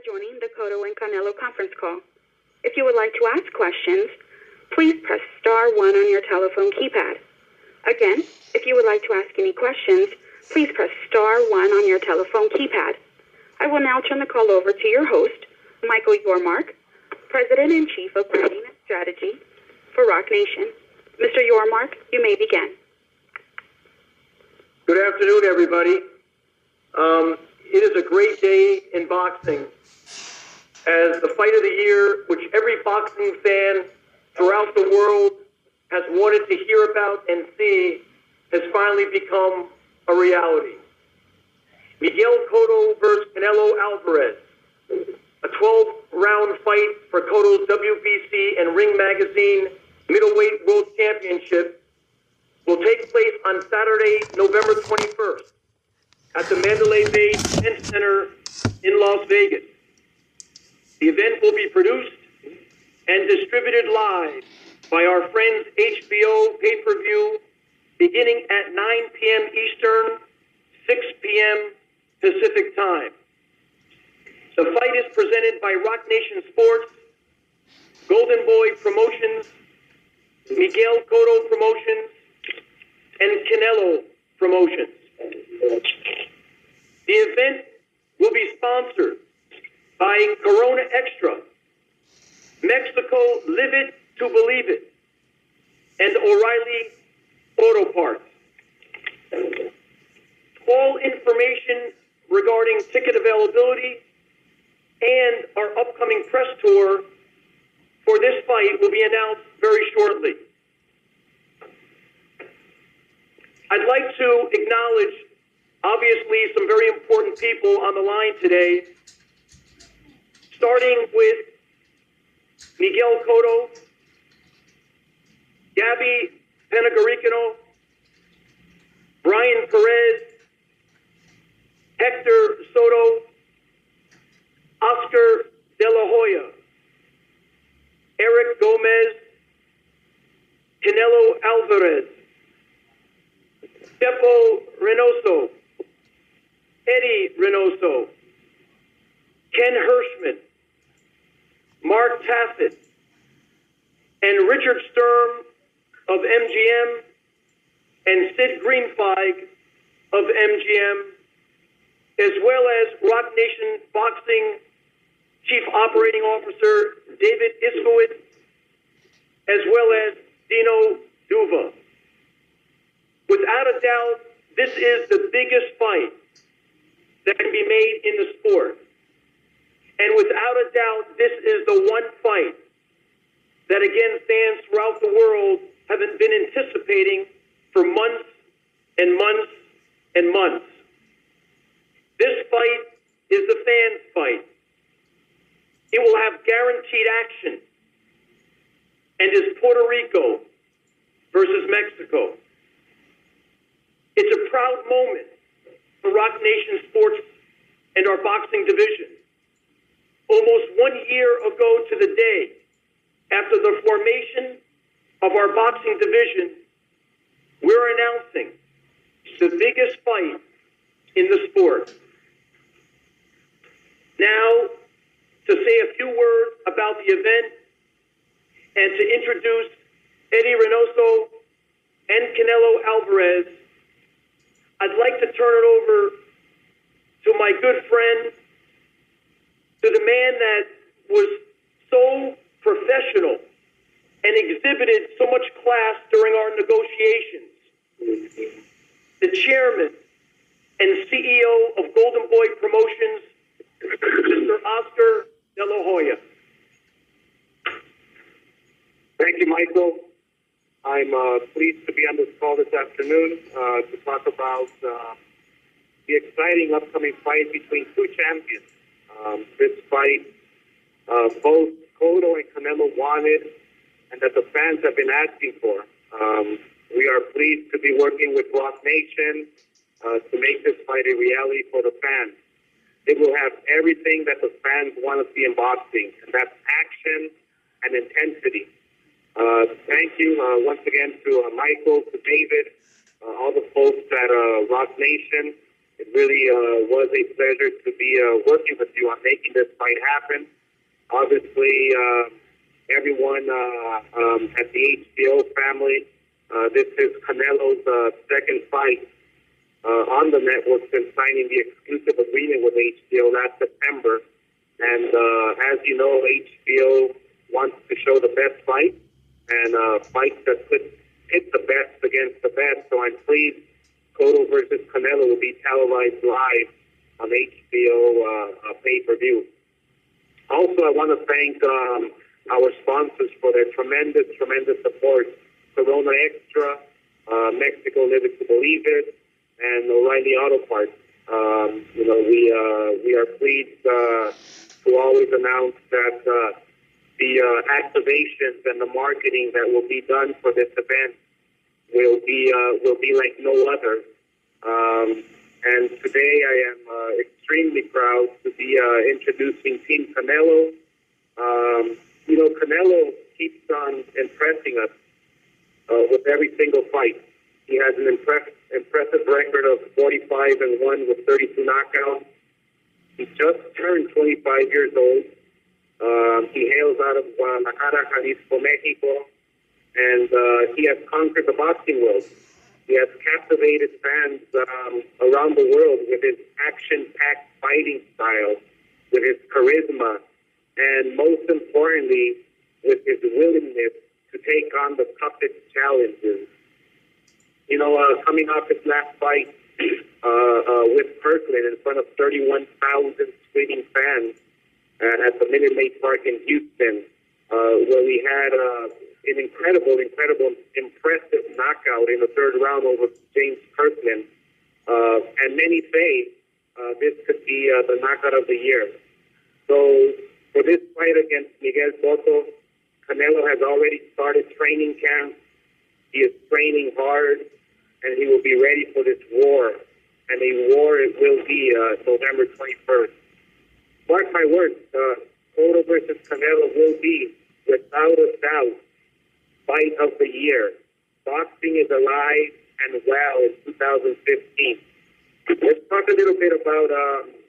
joining the Cotto and Canelo conference call. If you would like to ask questions, please press star 1 on your telephone keypad. Again, if you would like to ask any questions, please press star 1 on your telephone keypad. I will now turn the call over to your host, Michael Yormark, President and Chief of Branding and Strategy for Rock Nation. Mr. Yormark, you may begin. Good afternoon, everybody. It is a great day in boxing as the fight of the year, which every boxing fan throughout the world has wanted to hear about and see, has finally become a reality. Miguel Cotto versus Canelo Alvarez, a 12-round fight for Cotto's WBC and Ring Magazine Middleweight World Championship, will take place on Saturday, November 21st at the Mandalay Bay Event Center in Las Vegas. The event will be produced and distributed live by our friends Hbo Ppv beginning at 9 p.m. Eastern, 6 p.m. Pacific Time. The fight is presented by Rock Nation Sports, Golden Boy Promotions, Miguel Cotto Promotions, and Canelo Promotions. The event will be sponsored by Corona Extra, Mexico Live It to Believe It, and O'Reilly Auto Parts. All information regarding ticket availability and our upcoming press tour for this fight will be announced very shortly. I'd like to acknowledge, obviously, some very important people on the line today, starting with Miguel Cotto, Gabby Penagaricano, Brian Perez, Hector Soto, Oscar De La Hoya, Eric Gomez, Canelo Alvarez, Hbo Reynoso, Eddie Reynoso, Ken Hirschman, Mark Tassett, and Richard Sturm of MGM, and Sid Greenfeig of MGM, as well as Rock Nation Boxing Chief Operating Officer David Iskowitz, as well as Dino Duva. Without a doubt, this is the biggest fight that can be made in the sport. And without a doubt, this is the one fight that, again, fans throughout the world have been anticipating for months and months and months. This fight is the fans' fight. It will have guaranteed action and is Puerto Rico versus Mexico. It's a proud moment for Rock Nation Sports and our boxing division. Almost 1 year ago to the day after the formation of our boxing division, we're announcing the biggest fight in the sport. Now, to say a few words about the event and to introduce Eddie Reynoso and Canelo Alvarez, I'd like to turn it over to my good friend, to the man that was so professional and exhibited so much class during our negotiations, the chairman and CEO of Golden Boy Promotions, Mr. Oscar De La Hoya. Thank you, Michael. I'm pleased to be on this call this afternoon to talk about the exciting upcoming fight between two champions. This fight, both Cotto and Canelo wanted, and that the fans have been asking for. We are pleased to be working with Rock Nation to make this fight a reality for the fans. It will have everything that the fans want to see in boxing, and that's action and intensity. Thank you once again to Michael, to David, all the folks at Rock Nation. It It really was a pleasure to be working with you on making this fight happen. Obviously, everyone at the HBO family, this is Canelo's second fight on the network since signing the exclusive agreement with HBO last September. And as you know, HBO wants to show the best fight and fights that pit the best against the best. So I'm pleased Cotto versus Canelo will be televised live on HBO pay-per-view. Also, I want to thank our sponsors for their tremendous support. Corona Extra, Mexico Living to Believe It, and O'Reilly Auto Parts. We are pleased to always announce that the activations and the marketing that will be done for this event will be like no other. And today I am extremely proud to be introducing Team Canelo. Canelo keeps on impressing us with every single fight. He has an impressive record of 45-1 with 32 knockouts. He just turned 25 years old. He hails out of Guadalajara, Jalisco, Mexico, and he has conquered the boxing world. He has captivated fans around the world with his action-packed fighting style, with his charisma, and most importantly, with his willingness to take on the toughest challenges. Coming off his last fight with Kirkland in front of 31,000 screaming fans at the Minute Maid Park in Houston, where we had an incredible, impressive knockout in the third round over James Kirkland. And many say this could be the knockout of the year. So for this fight against Miguel Cotto, Canelo has already started training camp. He is training hard, and he will be ready for this war. And a war it will be November 21st. Mark my words, Cotto versus Canelo will be, without a doubt, fight of the year. Boxing is alive and well in 2015. Let's talk a little bit about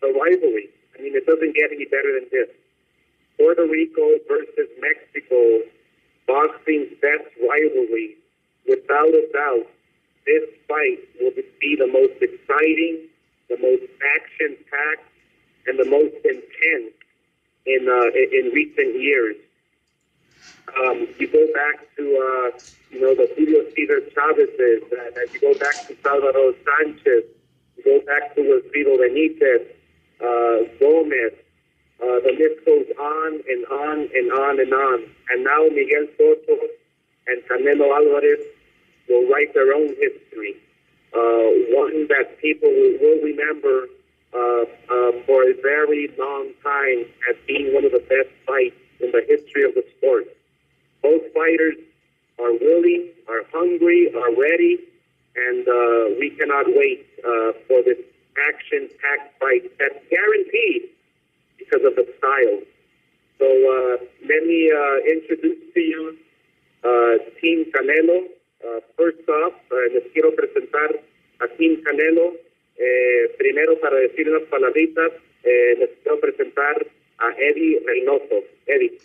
the rivalry. I mean, it doesn't get any better than this. Puerto Rico versus Mexico, boxing's best rivalry. Without a doubt, this fight will be the most exciting, the most action-packed, and the most intense in recent years. You go back to the Julio Cesar Chavez's, and you go back to Salvador Sanchez, you go back to Wilfredo Benitez, Gomez. The list goes on and on and on and on. And now Miguel Cotto and Canelo Alvarez will write their own history, one that people will remember for a very long time as being one of the best fights in the history of the sport. Both fighters are willing, are hungry, are ready, and we cannot wait for this action-packed fight that's guaranteed because of the style. So let me introduce to you Team Canelo. First off, les quiero presentar a Team Canelo. Primero, para decir unas palabritas, les quiero presentar a Eddie Reynoso. Eddie.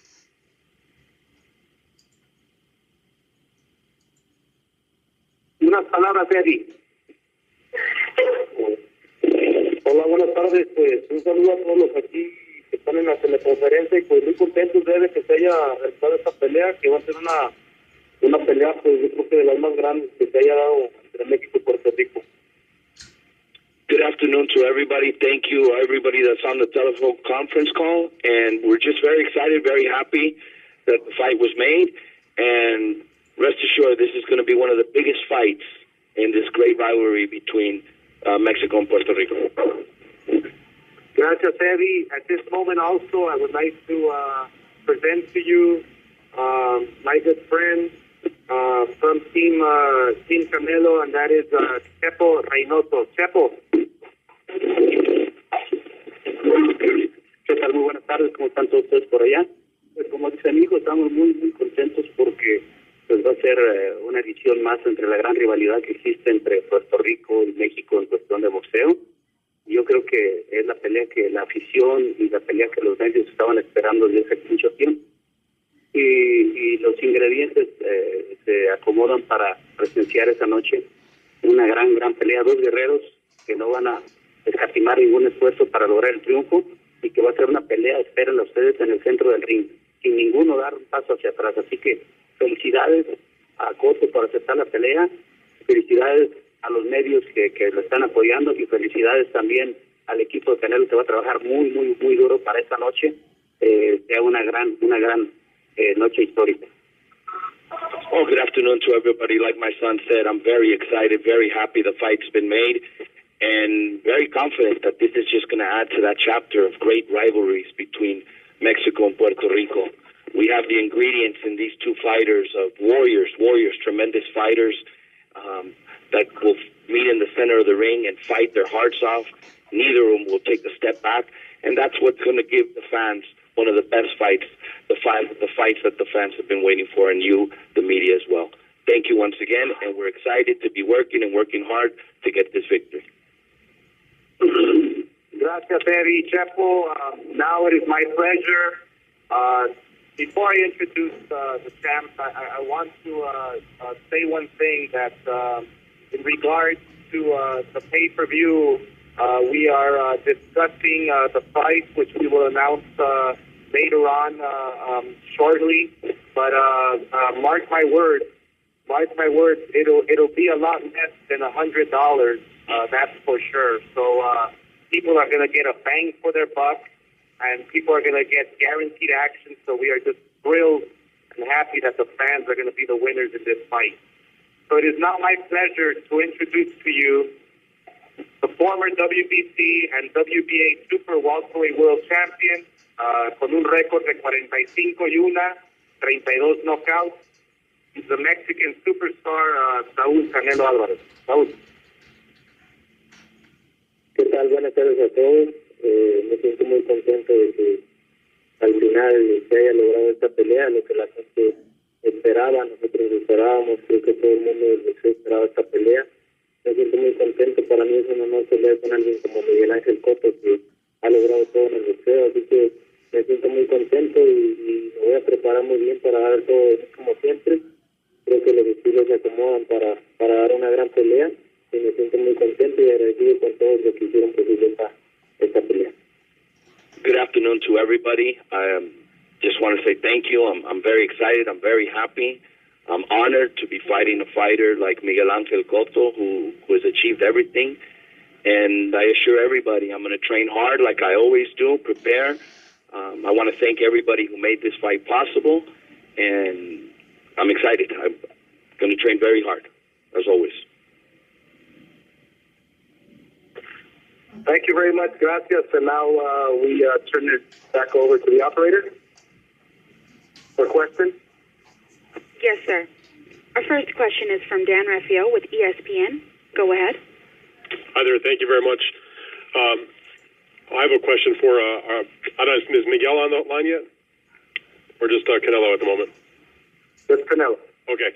Unas palabras, Eddie. Hola, buenas tardes. Pues un saludo a todos los aquí que están en la teleconferencia y pues muy contentos de que se haya realizado esta pelea, que va a ser una pelea, pues yo creo que de las más grandes que se haya dado entre México y Puerto Rico. Good afternoon to everybody. Thank you, everybody that's on the telephone conference call. And we're just very excited, very happy that the fight was made. And rest assured, this is going to be one of the biggest fights in this great rivalry between Mexico and Puerto Rico. Gracias, Eddie. At this moment also, I would like to present to you my good friend from Team Canelo, and that is Chepo Reynoso. Chepo. ¿Qué tal? Muy buenas tardes. ¿Cómo están todos ustedes por allá? Pues como dice mi hijo, estamos muy contentos porque pues va a ser una edición más entre la gran rivalidad que existe entre Puerto Rico y México en cuestión de boxeo. que es la pelea que la afición y la pelea que los medios estaban esperando desde hace mucho tiempo. Y los ingredientes se acomodan para presenciar esa noche una gran pelea. Dos guerreros que no van a escatimar ningún esfuerzo para lograr el triunfo y que va a ser una pelea, espérenla ustedes, en el centro del ring, sin ninguno dar un paso hacia atrás. Así que felicidades a Cotto por aceptar la pelea, felicidades a los medios que lo están apoyando y felicidades también al equipo de Canelo, que va a trabajar muy duro para esta noche, sea una gran noche histórica. Well, good afternoon to everybody. Like my son said, I'm very excited, very happy the fight's been made, and very confident that this is just going to add to that chapter of great rivalries between Mexico and Puerto Rico. We have the ingredients in these two fighters of warriors, tremendous fighters that will meet in the center of the ring and fight their hearts off. Neither of them will take a step back, and that's what's going to give the fans one of the best fights, the fights that the fans have been waiting for, and you, the media, as well. Thank you once again, and we're excited to be working hard to get this victory. Gracias, Eddie. Chepo, now it is my pleasure. Before I introduce the champs, I want to say one thing that in regards to the pay-per-view, we are discussing the price, which we will announce later on shortly. But mark my words, it'll be a lot less than $100. That's for sure. So people are going to get a bang for their buck, and people are going to get guaranteed action. So we are just thrilled and happy that the fans are going to be the winners in this fight. So it is now my pleasure to introduce to you the former WBC and WBA Super Welterweight World Champion, con un récord de 45-1, 32 knockouts, the Mexican superstar Saul Canelo Alvarez. Saul. ¿Qué tal? Buenas tardes a todos. Me siento muy contento de que al final se haya logrado esta pelea, lo que la gente esperaba, nosotros esperábamos, creo que todo el mundo esperaba esta pelea. Me siento muy contento, para mí es un honor pelear con alguien como Miguel Cotto, que ha logrado todo en el boxeo, así que me siento muy contento y me voy a preparar muy bien para dar todo como siempre. Creo que los estilos se acomodan para dar una gran pelea y me siento muy contento y agradecido con todos los que hicieron posible esta pelea. Good afternoon to everybody. I just want to say thank you. I'm very excited. I'm very happy. I'm honored to be fighting a fighter like Miguel Cotto, who has achieved everything. And I assure everybody I'm going to train hard like I always do, prepare. I want to thank everybody who made this fight possible. And I'm excited. I'm going to train very hard, as always. Thank you very much. Gracias. And now we turn it back over to the operator for questions. Yes, sir. Our first question is from Dan Rafael with ESPN. Go ahead. Hi there. Thank you very much. I have a question for, I don't know, is Miguel on the line yet? Or just Canelo at the moment? Just Canelo. Okay.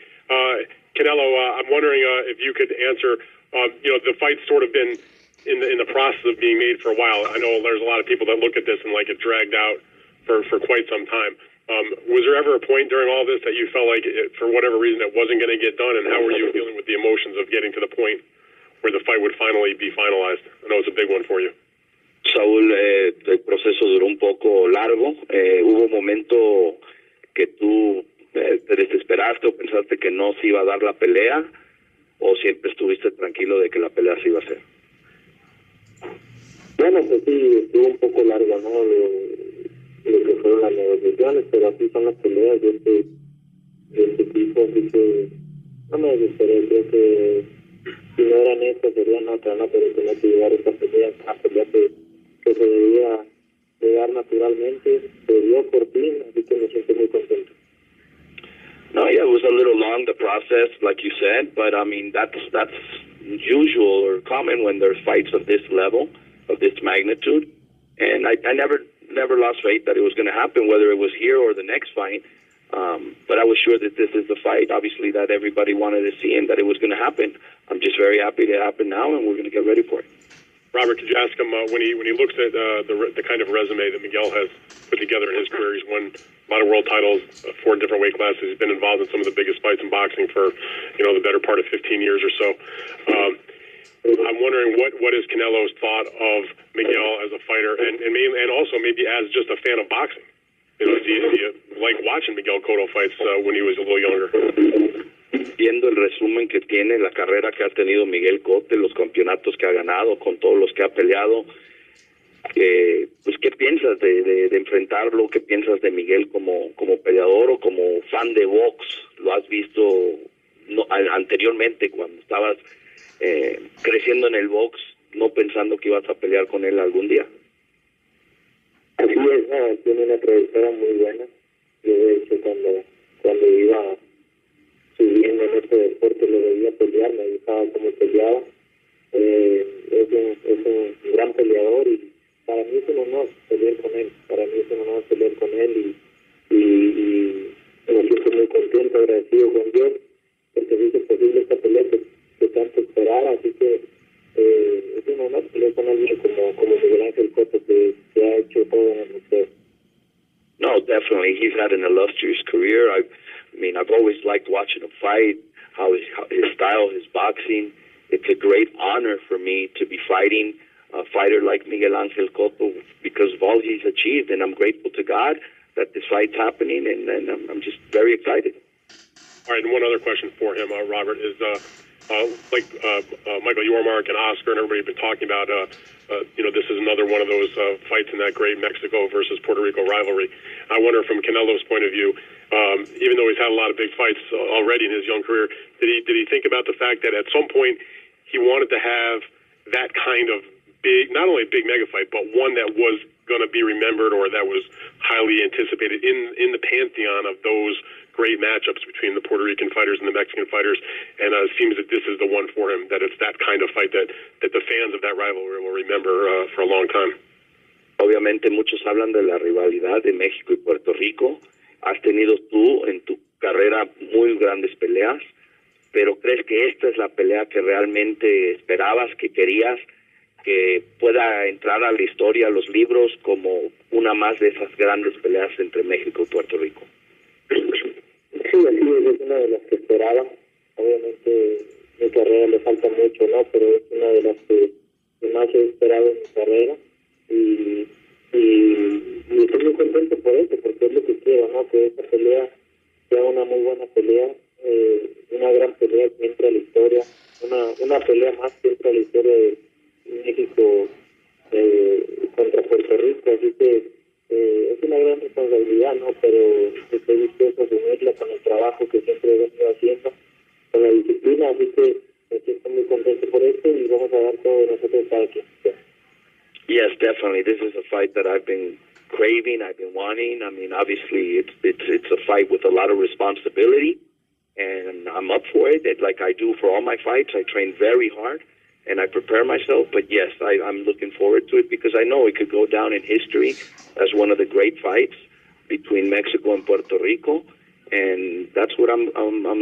Canelo, I'm wondering if you could answer, the fight's sort of been in the process of being made for a while. I know there's a lot of people that look at this and like it dragged out for quite some time. Was there ever a point during all this that you felt like, for whatever reason, it wasn't going to get done? And how were you feeling with the emotions of getting to the point where the fight would finally be finalized? I know it's a big one for you. Saúl, el proceso duró un poco largo. Hubo un momento que tú te desesperaste o pensaste que no se iba a dar la pelea, o siempre estuviste tranquilo de que la pelea se iba a hacer. Bueno, pues sí, estuvo un poco largo, ¿no? Lo que fueron las negociaciones, pero así son las peleas de este tipo, así que no me desesperé. Creo que si no eran estas serían otras, ¿no? Pero tenía que llegar a esta pelea, una pelea que se debía de dar naturalmente, se dio por fin, así que me siento muy contento. No, yeah, it was a little long, the process, like you said, but I mean, that's usual or common when there's fights of this level, of this magnitude, and I never lost faith that it was going to happen, whether it was here or the next fight, but I was sure that this is the fight, obviously, that everybody wanted to see and that it was going to happen. I'm just very happy to happen now, and we're going to get ready for it. Robert, did you ask him when he looks at the kind of resume that Miguel has put together in his career? He's won a lot of world titles, 4 different weight classes. He's been involved in some of the biggest fights in boxing for, the better part of 15 years or so. I'm wondering what is Canelo's thought of Miguel as a fighter, and also maybe as just a fan of boxing. Do you like watching Miguel Cotto fights when he was a little younger? Viendo el resumen que tiene, la carrera que ha tenido Miguel Cotto, los campeonatos que ha ganado, con todos los que ha peleado, pues ¿qué piensas de enfrentarlo? ¿Qué piensas de Miguel como peleador o como fan de box? ¿Lo has visto anteriormente cuando estabas creciendo en el box, no pensando que ibas a pelear con él algún día? Así es, tiene una trayectoria muy buena. Yo de hecho cuando iba subiendo en este deporte lo veía pelear, me gustaba cómo peleaba. Es un gran peleador y para mí es un honor pelear con él. Y me siento muy contento, agradecido con Dios porque hizo posible esta pelea que tanto esperaba. Así que es un honor pelear con alguien como Miguel Cotto que ha hecho todo en el museo. No, definitely. He's had an illustrious career. I've always liked watching him fight, his style, his boxing. It's a great honor for me to be fighting a fighter like Miguel Ángel Cotto because of all he's achieved, and I'm grateful to God that this fight's happening, and I'm just very excited. All right, and one other question for him, Robert, is Michael Yormark and Oscar and everybody have been talking about, this is another one of those fights in that great Mexico versus Puerto Rico rivalry. I wonder from Canelo's point of view, even though he's had a lot of big fights already in his young career, did he think about the fact that at some point he wanted to have that kind of big, not only a big mega fight, but one that was going to be remembered or that was highly anticipated in the pantheon of those great matchups between the Puerto Rican fighters and the Mexican fighters, and it seems that this is the one for him, that it's that kind of fight that the fans of that rivalry will remember for a long time. Obviamente muchos hablan de la rivalidad de México y Puerto Rico. Has tenido tú en tu carrera muy grandes peleas, pero ¿crees que esta es la pelea que realmente esperabas, que querías, que pueda entrar a la historia, a los libros, como una más de esas grandes peleas entre México y Puerto Rico? Sí, así es una de las que esperaba. Obviamente mi carrera le falta mucho, ¿no? Pero es una de las que más he esperado en mi carrera y estoy muy contento por eso, porque es lo que quiero, ¿no? Que esta pelea sea una muy buena pelea, una gran pelea que entra a la historia, una pelea más que entra a la historia de México contra Puerto Rico, así que es una gran responsabilidad, ¿no? Pero estoy dispuesto a asumirla con el trabajo que siempre he venido haciendo, con la disciplina, así que me siento muy contento por esto y vamos a dar todo de nosotros para que sea. Yes, definitely. This is a fight that I've been craving, I've been wanting. Obviously it's a fight with a lot of responsibility, and I'm up for it. Like I do for all my fights, I train very hard and I prepare myself. But yes, I'm looking forward to it because I know it could go down in history as one of the great fights between Mexico and Puerto Rico, and that's what I'm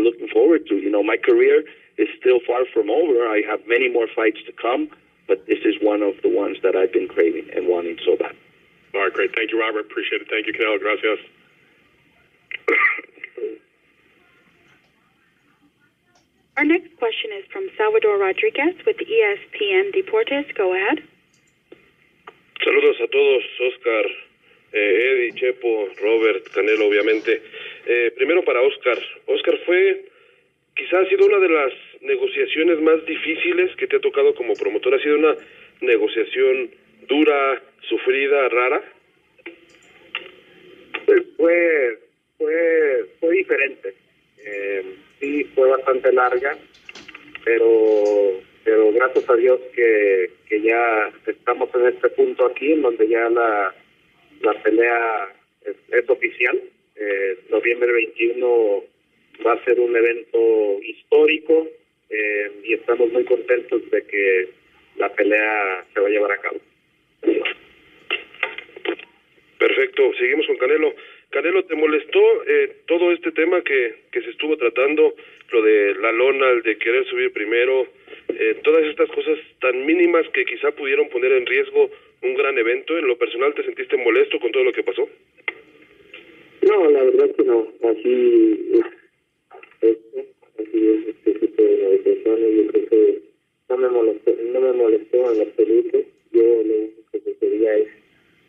looking forward to. My career is still far from over. I have many more fights to come, but this is one of the ones that I've been craving and wanting so bad. All right, great. Thank you, Robert. Appreciate it. Thank you, Canelo. Gracias. Our next question is from Salvador Rodriguez with ESPN Deportes. Go ahead. Saludos a todos, Oscar, Eddie, Chepo, Robert, Canelo, obviamente. Primero para Oscar. Oscar, quizás ha sido una de las negociaciones más difíciles que te ha tocado como promotor. ¿Ha sido una negociación dura, sufrida, rara? Pues fue diferente. Sí, fue bastante larga, pero gracias a Dios que ya estamos en este punto aquí, en donde ya la pelea es oficial. Noviembre 21 va a ser un evento histórico y estamos muy contentos de que la pelea se va a llevar a cabo. Perfecto, seguimos con Canelo. Canelo, ¿te molestó todo este tema que se estuvo tratando, lo de la lona, el de querer subir primero, todas estas cosas tan mínimas que quizá pudieron poner en riesgo un gran evento. ¿En lo personal te sentiste molesto con todo lo que pasó? No, la verdad que no. Así es este tipo de negociaciones. Yo creo que no me molestó en absoluto. Yo lo único que quería es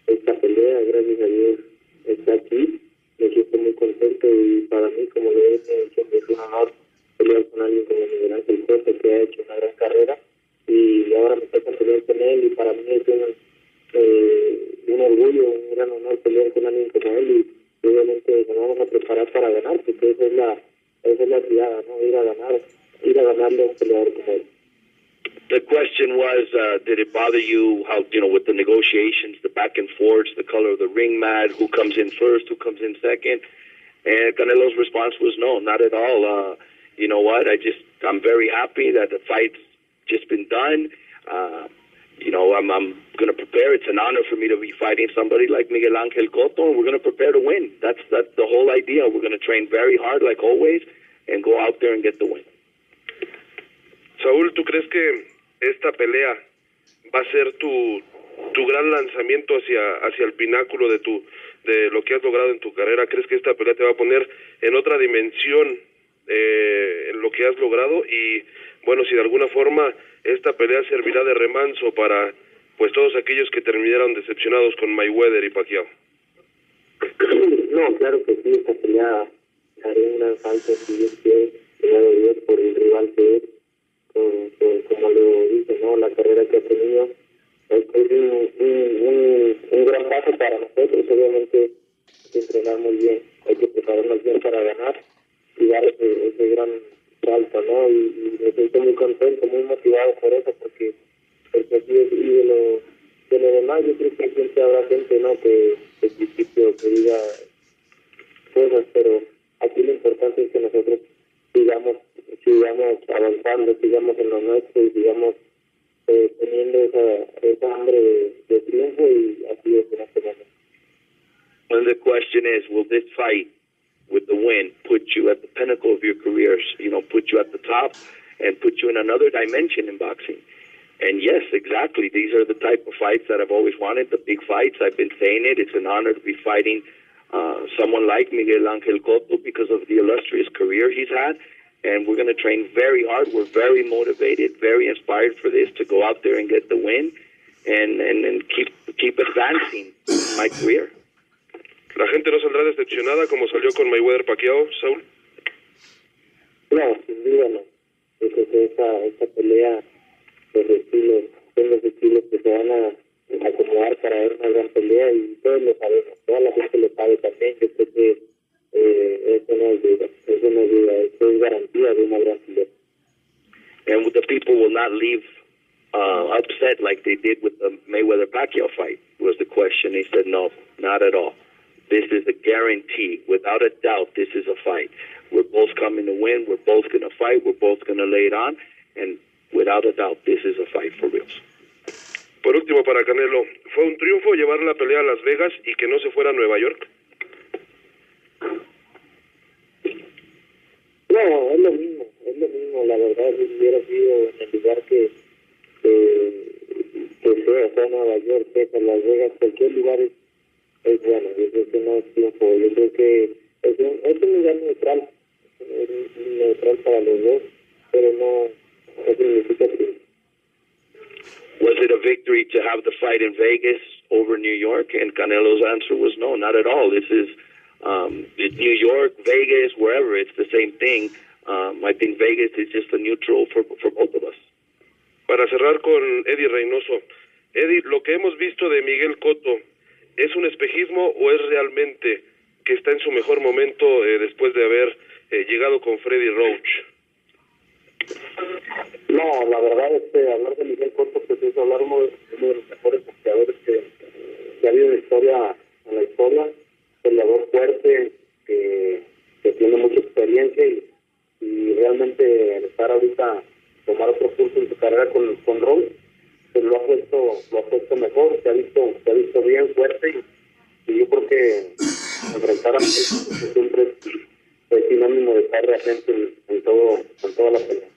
esta pelea. Gracias a Dios está aquí. Me siento muy contento y para mí, como le he dicho, es un honor pelear con alguien como Miguel Cotto, que ha hecho una gran carrera, y ahora me toca pelear con él, y para mí es un orgullo, un gran honor pelear con alguien como él, y obviamente nos vamos a preparar para ganar, porque esa es la tirada, ¿no? Ir a ganarle a un peleador como él. The question was, did it bother you how, with the negotiations, the back and forths, the color of the ring mat, who comes in first, who comes in second? And Canelo's response was no, not at all. You know what? I'm very happy that the fight's just been done. I'm going to prepare. It's an honor for me to be fighting somebody like Miguel Cotto, and we're going to prepare to win. That's the whole idea. We're going to train very hard, like always, and go out there and get the win. Saúl, ¿tú crees que esta pelea va a ser tu gran lanzamiento hacia el pináculo de lo que has logrado en tu carrera? ¿Crees que esta pelea te va a poner en otra dimensión en lo que has logrado? Y bueno, si de alguna forma esta pelea servirá de remanso para pues todos aquellos que terminaron decepcionados con Mayweather y Pacquiao. No, claro que sí, esta pelea haré un gran salto, si Dios quiere, primero Dios, por el rival que es, como lo dice, ¿no? La carrera que ha tenido es un gran paso para nosotros. Obviamente hay que entrenar muy bien, hay que prepararnos bien para ganar y dar ese gran salto, ¿no? Y me siento muy contento, muy motivado por eso, porque aquí de lo demás, yo creo que siempre habrá gente, ¿no? Que principio que diga cosas, pero aquí lo importante es que nosotros sigamos avanzando, sigamos en lo nuestro y sigamos teniendo esa hambre de triunfo, y así es en este momento. And the question is, will this fight with the win put you at the pinnacle of your careers, put you at the top and put you in another dimension in boxing? And yes, exactly. These are the type of fights that I've always wanted, the big fights. I've been saying it. It's an honor to be fighting someone like Miguel Cotto because of the illustrious career he's had. And we're going to train very hard. We're very motivated, very inspired for this, to go out there and get the win and keep advancing my career. ¿La gente no saldrá decepcionada como salió con Mayweather Pacquiao, Saúl? No, sin duda no. Yo creo que esta pelea, son los estilos que se van a acomodar para ver una gran pelea, y todos lo sabemos, toda la gente lo sabe también. Yo creo que eso no es duda, eso es garantía de una gran pelea. And the people will not leave upset like they did with the Mayweather-Pacquiao fight, was the question. He said, no, not at all. This is a guarantee. Without a doubt, this is a fight. We're both coming to win. We're both going to fight. We're both going to lay it on. And without a doubt, this is a fight for real. Por último, para Canelo, ¿fue un triunfo llevar la pelea a Las Vegas y que no se fuera a Nueva York? No, es lo mismo, la verdad. Si hubiera sido en el lugar que sea Nueva York, Texas, Las Vegas, cualquier lugar es bueno. Yo creo que no es tiempo, yo creo que es un lugar neutral para los dos, pero no significa tiempo. Was it a victory to have the fight in Vegas over New York? And Canelo's answer was no, not at all. This is New York, Vegas, wherever, it's the same thing. I think Vegas is just a neutral for both of us. Para cerrar con Eddie Reynoso. Eddie, lo que hemos visto de Miguel Cotto, ¿es un espejismo o es realmente que está en su mejor momento después de haber llegado con Freddie Roach? No, la verdad es que hablar de Miguel Cotto pues es hablar uno de los mejores boxeadores que ha habido en la historia, peleador fuerte, que tiene mucha experiencia y realmente estar ahorita, tomar otro curso en su carrera con Roach, pues lo ha puesto mejor, se ha visto bien fuerte, y yo creo que enfrentar a Miguel siempre es sinónimo de estar realmente en toda la pelea.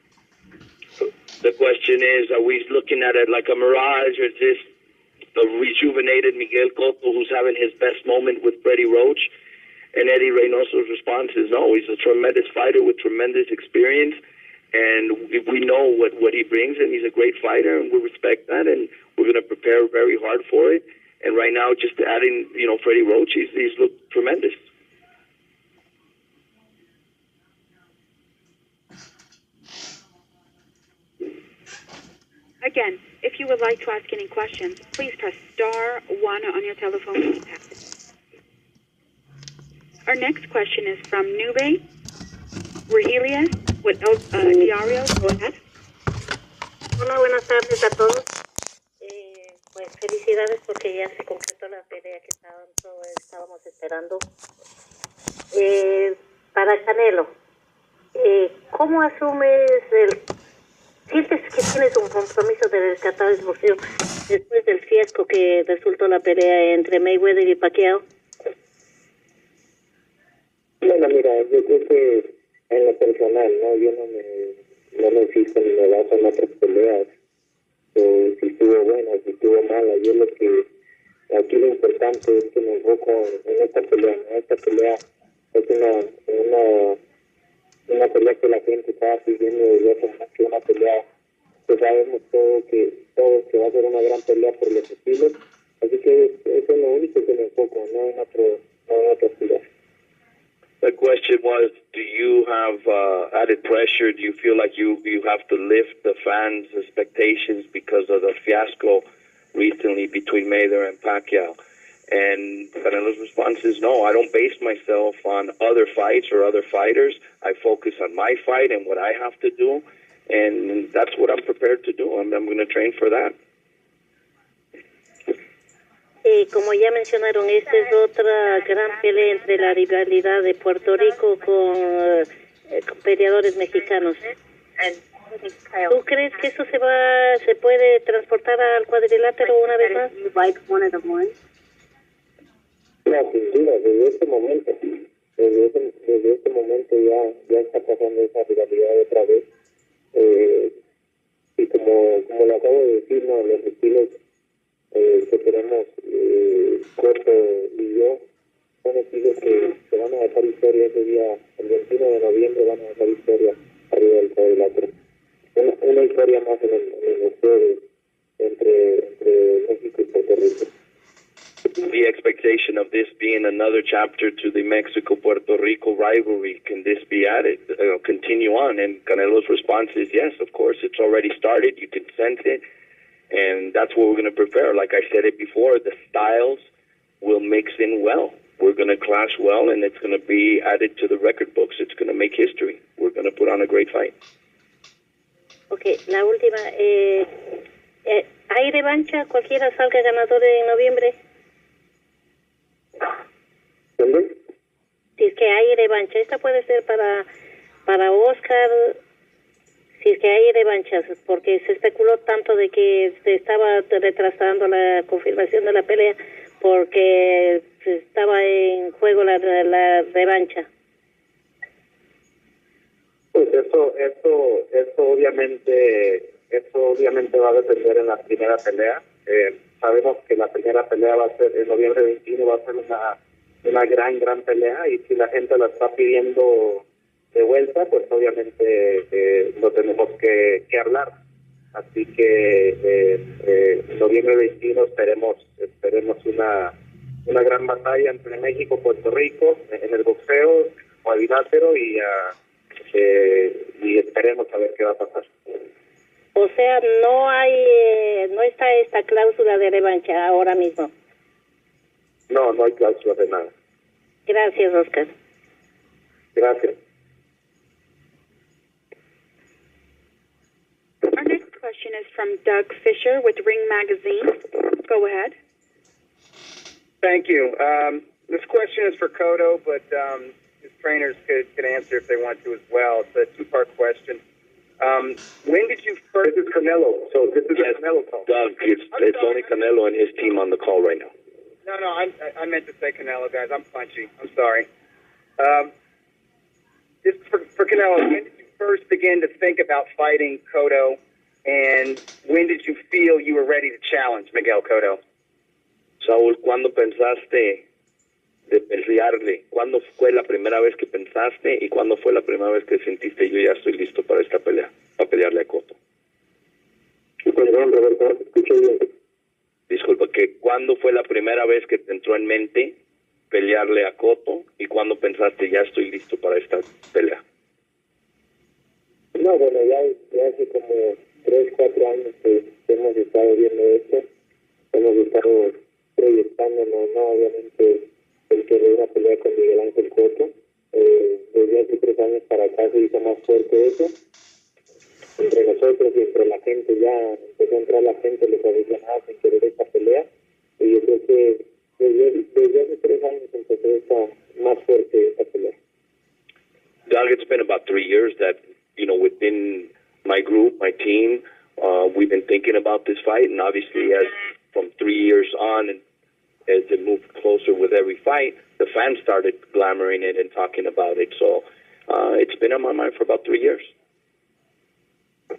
The question is, are we looking at it like a mirage, or is this a rejuvenated Miguel Cotto who's having his best moment with Freddie Roach? And Eddie Reynoso's response is no, he's a tremendous fighter with tremendous experience, and we know what he brings, and he's a great fighter, and we respect that, and we're going to prepare very hard for it. And right now, just adding, Freddie Roach, he's looked tremendous. Again, if you would like to ask any questions, please press star 1 on your telephone keypad. Our next question is from Nube Regilias with Diario. Go ahead. Hola, buenas tardes a todos. Pues felicidades porque ya se completó la pelea que tanto estábamos esperando. Para Canelo, ¿cómo asumes sientes que tienes un compromiso de rescatar el boxeo después del fiasco que resultó la pelea entre Mayweather y Pacquiao? Bueno, mira, yo creo que en lo personal, ¿no? Yo no me fijo ni me baso en otras peleas, si estuvo buena, si estuvo mala. Yo aquí lo importante es que me enfoco en esta pelea, ¿no? Esta pelea es una pelea que la gente estaba pidiendo desde hace mucho, una pelea que sabemos todos que va a ser una gran pelea por los estilos, así que eso es lo único que me enfoco, no en otra pelea. The question was, do you have added pressure? Do you feel like you have to lift the fans' expectations because of the fiasco recently between Mayweather and Pacquiao? And Canelo's response is, no, I don't base myself on other fights or other fighters. I focus on my fight and what I have to do, and that's what I'm prepared to do. I'm going to train for that. Como ya mencionaron, esta es otra gran pelea entre la rivalidad de Puerto Rico con peleadores mexicanos. ¿Tú crees que eso se puede transportar al cuadrilátero una vez más? No, sin duda, desde este momento ya está pasando esa rivalidad otra vez. Y como lo acabo de decir, ¿no? Los estilos que tenemos Cotto y yo son estilos que van a dejar historia ese día, el 21 de noviembre van a dejar historia arriba del cuadrilátero. Una historia más en el juego entre México y Puerto Rico. The expectation of this being another chapter to the Mexico-Puerto Rico rivalry, can this be added, continue on? And Canelo's response is yes, of course. It's already started. You can sense it. And that's what we're going to prepare. Like I said it before, the styles will mix in well. We're going to clash well, and it's going to be added to the record books. It's going to make history. We're going to put on a great fight. Okay, la última. ¿Hay revancha? ¿Cualquiera salga ganador en noviembre? ¿Dónde? Si es que hay revancha, esta puede ser para Oscar, si es que hay revanchas, porque se especuló tanto de que se estaba retrasando la confirmación de la pelea porque estaba en juego la revancha. Pues eso obviamente va a depender en la primera pelea. Sabemos que la primera pelea va a ser en noviembre 21, va a ser una gran pelea, y si la gente la está pidiendo de vuelta, pues obviamente lo tenemos que hablar. Así que en noviembre 21 esperemos una gran batalla entre México y Puerto Rico en el boxeo, cuadrilátero, y esperemos a ver qué va a pasar. O sea, no está esta cláusula de revancha ahora mismo. No hay cláusula de nada. Gracias, Oscar. Gracias. Our next question is from Doug Fisher with Ring Magazine. Go ahead. Thank you. This question is for Cotto, but his trainers could answer if they want to as well. It's a two-part question. When did you first... This is Canelo. So this is a Canelo call. Doug, it's only Canelo and his team on the call right now. No, I meant to say Canelo, guys. I'm punchy. I'm sorry. This for Canelo. When did you first begin to think about fighting Cotto? And when did you feel you were ready to challenge Miguel Cotto? Saul, ¿cuándo pensaste de pelearle? ¿Cuándo fue la primera vez que pensaste y cuándo fue la primera vez que sentiste yo ya estoy listo para esta pelea, para pelearle a Cotto? Perdón, Roberto, escucho bien. Disculpa, que ¿cuándo fue la primera vez que te entró en mente pelearle a Cotto y cuándo pensaste ya estoy listo para esta pelea? No, bueno, ya hace como 3, 4 años que hemos estado viendo esto, hemos estado proyectándonos, ¿no? Obviamente, el querer una pelea con Miguel Ángel Cotto. Desde hace 3 años para acá se hizo más fuerte eso. Entre nosotros y entre la gente ya empezó a entrar la gente, los aficionados en querer esta pelea. Y yo creo que desde hace 3 años empezó más fuerte esta pelea. Doug, it's been about 3 years that, within my group, my team, we've been thinking about this fight, and obviously as from 3 years on, and as it moved closer with every fight, the fans started glamoring it and talking about it. So it's been on my mind for about 3 years.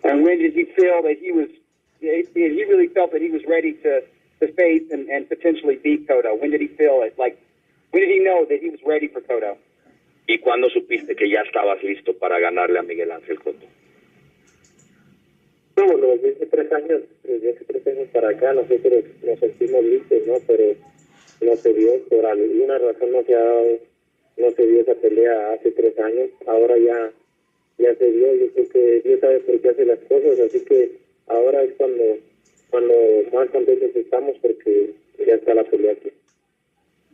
And when did he feel that he really felt that he was ready to face and potentially beat Cotto? When did he feel it? Like, when did he know that he was ready for Cotto? ¿Y cuándo supiste que ya estabas listo para ganarle a Miguel Ángel Cotto? No, bueno, desde hace 3 años para acá nosotros nos sentimos listos, ¿no? Pero no se dio, por alguna razón no se dio esa pelea hace 3 años. Ahora ya se dio. Yo creo que Dios sabe por qué hace las cosas, así que ahora es cuando más contentos estamos porque ya está la pelea aquí.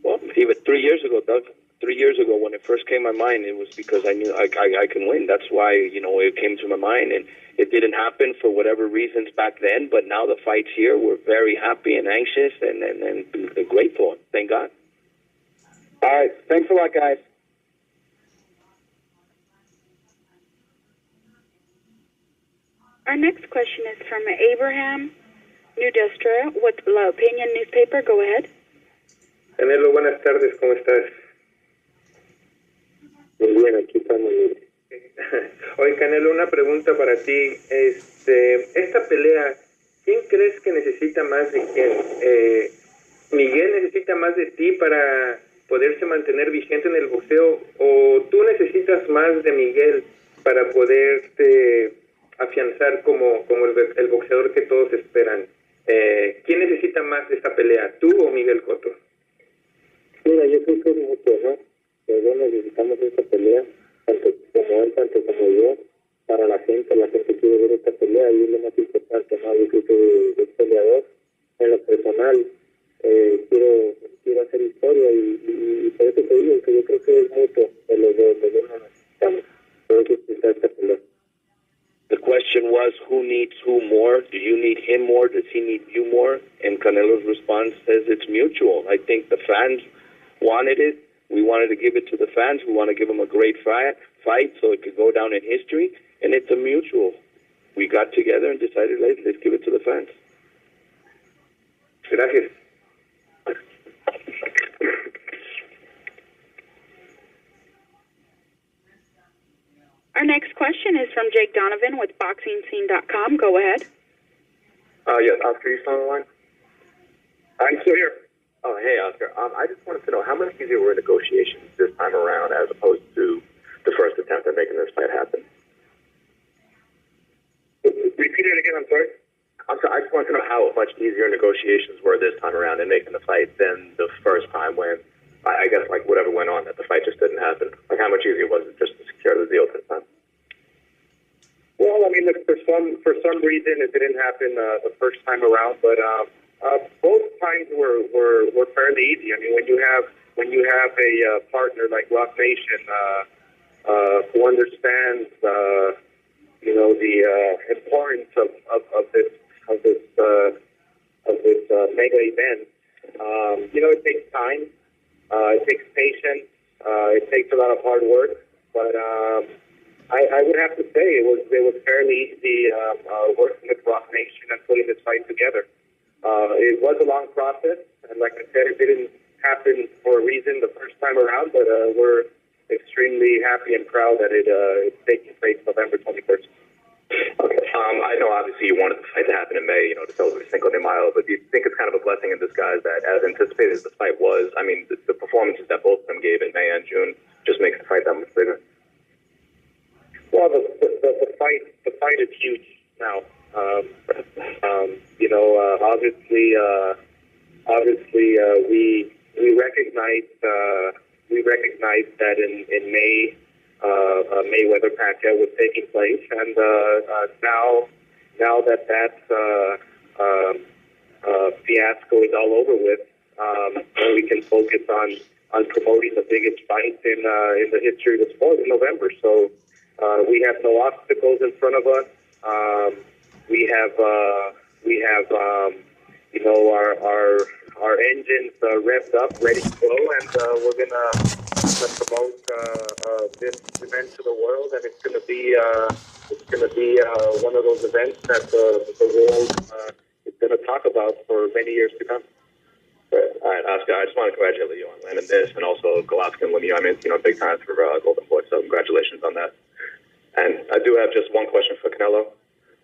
Well, even 3 years ago, Doug, 3 years ago when it first came to my mind, it was because I knew I can win. That's why, it came to my mind, and it didn't happen for whatever reasons back then, but now the fight's here. We're very happy and anxious and grateful. Thank God. All right. Thanks a lot, guys. Our next question is from Abraham Nudestra with La Opinion newspaper. Go ahead. Canelo, buenas tardes, ¿cómo estás? Muy bien, aquí estamos bien. Oye, Canelo, una pregunta para ti. Esta pelea, ¿quién crees que necesita más de quién? ¿Miguel necesita más de ti para poderse mantener vigente en el boxeo o tú necesitas más de Miguel para poderte afianzar como el boxeador que todos esperan? ¿Quién necesita más de esta pelea, tú o Miguel Cotto? Mira, yo creo que es mucho, ¿no? Los dos necesitamos esta pelea, tanto como él, tanto como yo, para la gente quiere ver esta pelea y es lo más importante, ¿no? Yo creo que el peleador, en lo personal, quiero hacer historia y por eso te digo que yo creo que es mucho de los dos nos necesitamos, por eso está esta pelea. The question was, who needs who more? Do you need him more? Does he need you more? And Canelo's response says it's mutual. I think the fans wanted it. We wanted to give it to the fans. We want to give them a great fight so it could go down in history. And it's a mutual. We got together and decided, let's give it to the fans. Gracias. Our next question is from Jake Donovan with BoxingScene.com. Go ahead. Yes, Oscar, you still on the line? I'm still here. Oh, hey, Oscar. I just wanted to know how much easier were negotiations this time around as opposed to the first attempt at making this fight happen? Repeat it again, I'm sorry. I just wanted to know how much easier negotiations were this time around in making the fight than the first time when, I guess, like, whatever went on, that the fight just didn't happen. Like, how much easier was it just to secure the deal this time? Well, I mean, look, for some reason it didn't happen the first time around, but both times were fairly easy. I mean, when you have a partner like Rock Nation who understands the importance of this mega event, it takes time, it takes patience, it takes a lot of hard work, but I would have to say it was fairly easy working with Rock Nation and putting this fight together. It was a long process, and like I said, it didn't happen for a reason the first time around, but we're extremely happy and proud that it's taking place November 21st. Okay. I know obviously you wanted the fight to happen in May, to celebrate Cinco de Mayo, but do you think it's kind of a blessing in disguise that, as anticipated as the fight was, I mean, the performances that both of them gave in May and June just makes the fight that much bigger? Well, the fight is huge now. Obviously, we recognize that in May, Mayweather Pacquiao was taking place, and now that fiasco is all over with, we can focus on promoting the biggest fight in the history of the sport in November. So we have no obstacles in front of us. We have our engines revved up, ready to go, and we're gonna promote this event to the world, and it's gonna be one of those events that the world is gonna talk about for many years to come. All right, Oscar, I just want to congratulate you on landing this, and also Golovkin winning. I mean, big time for Golden Boy, so congratulations on that. And I do have just one question for Canelo.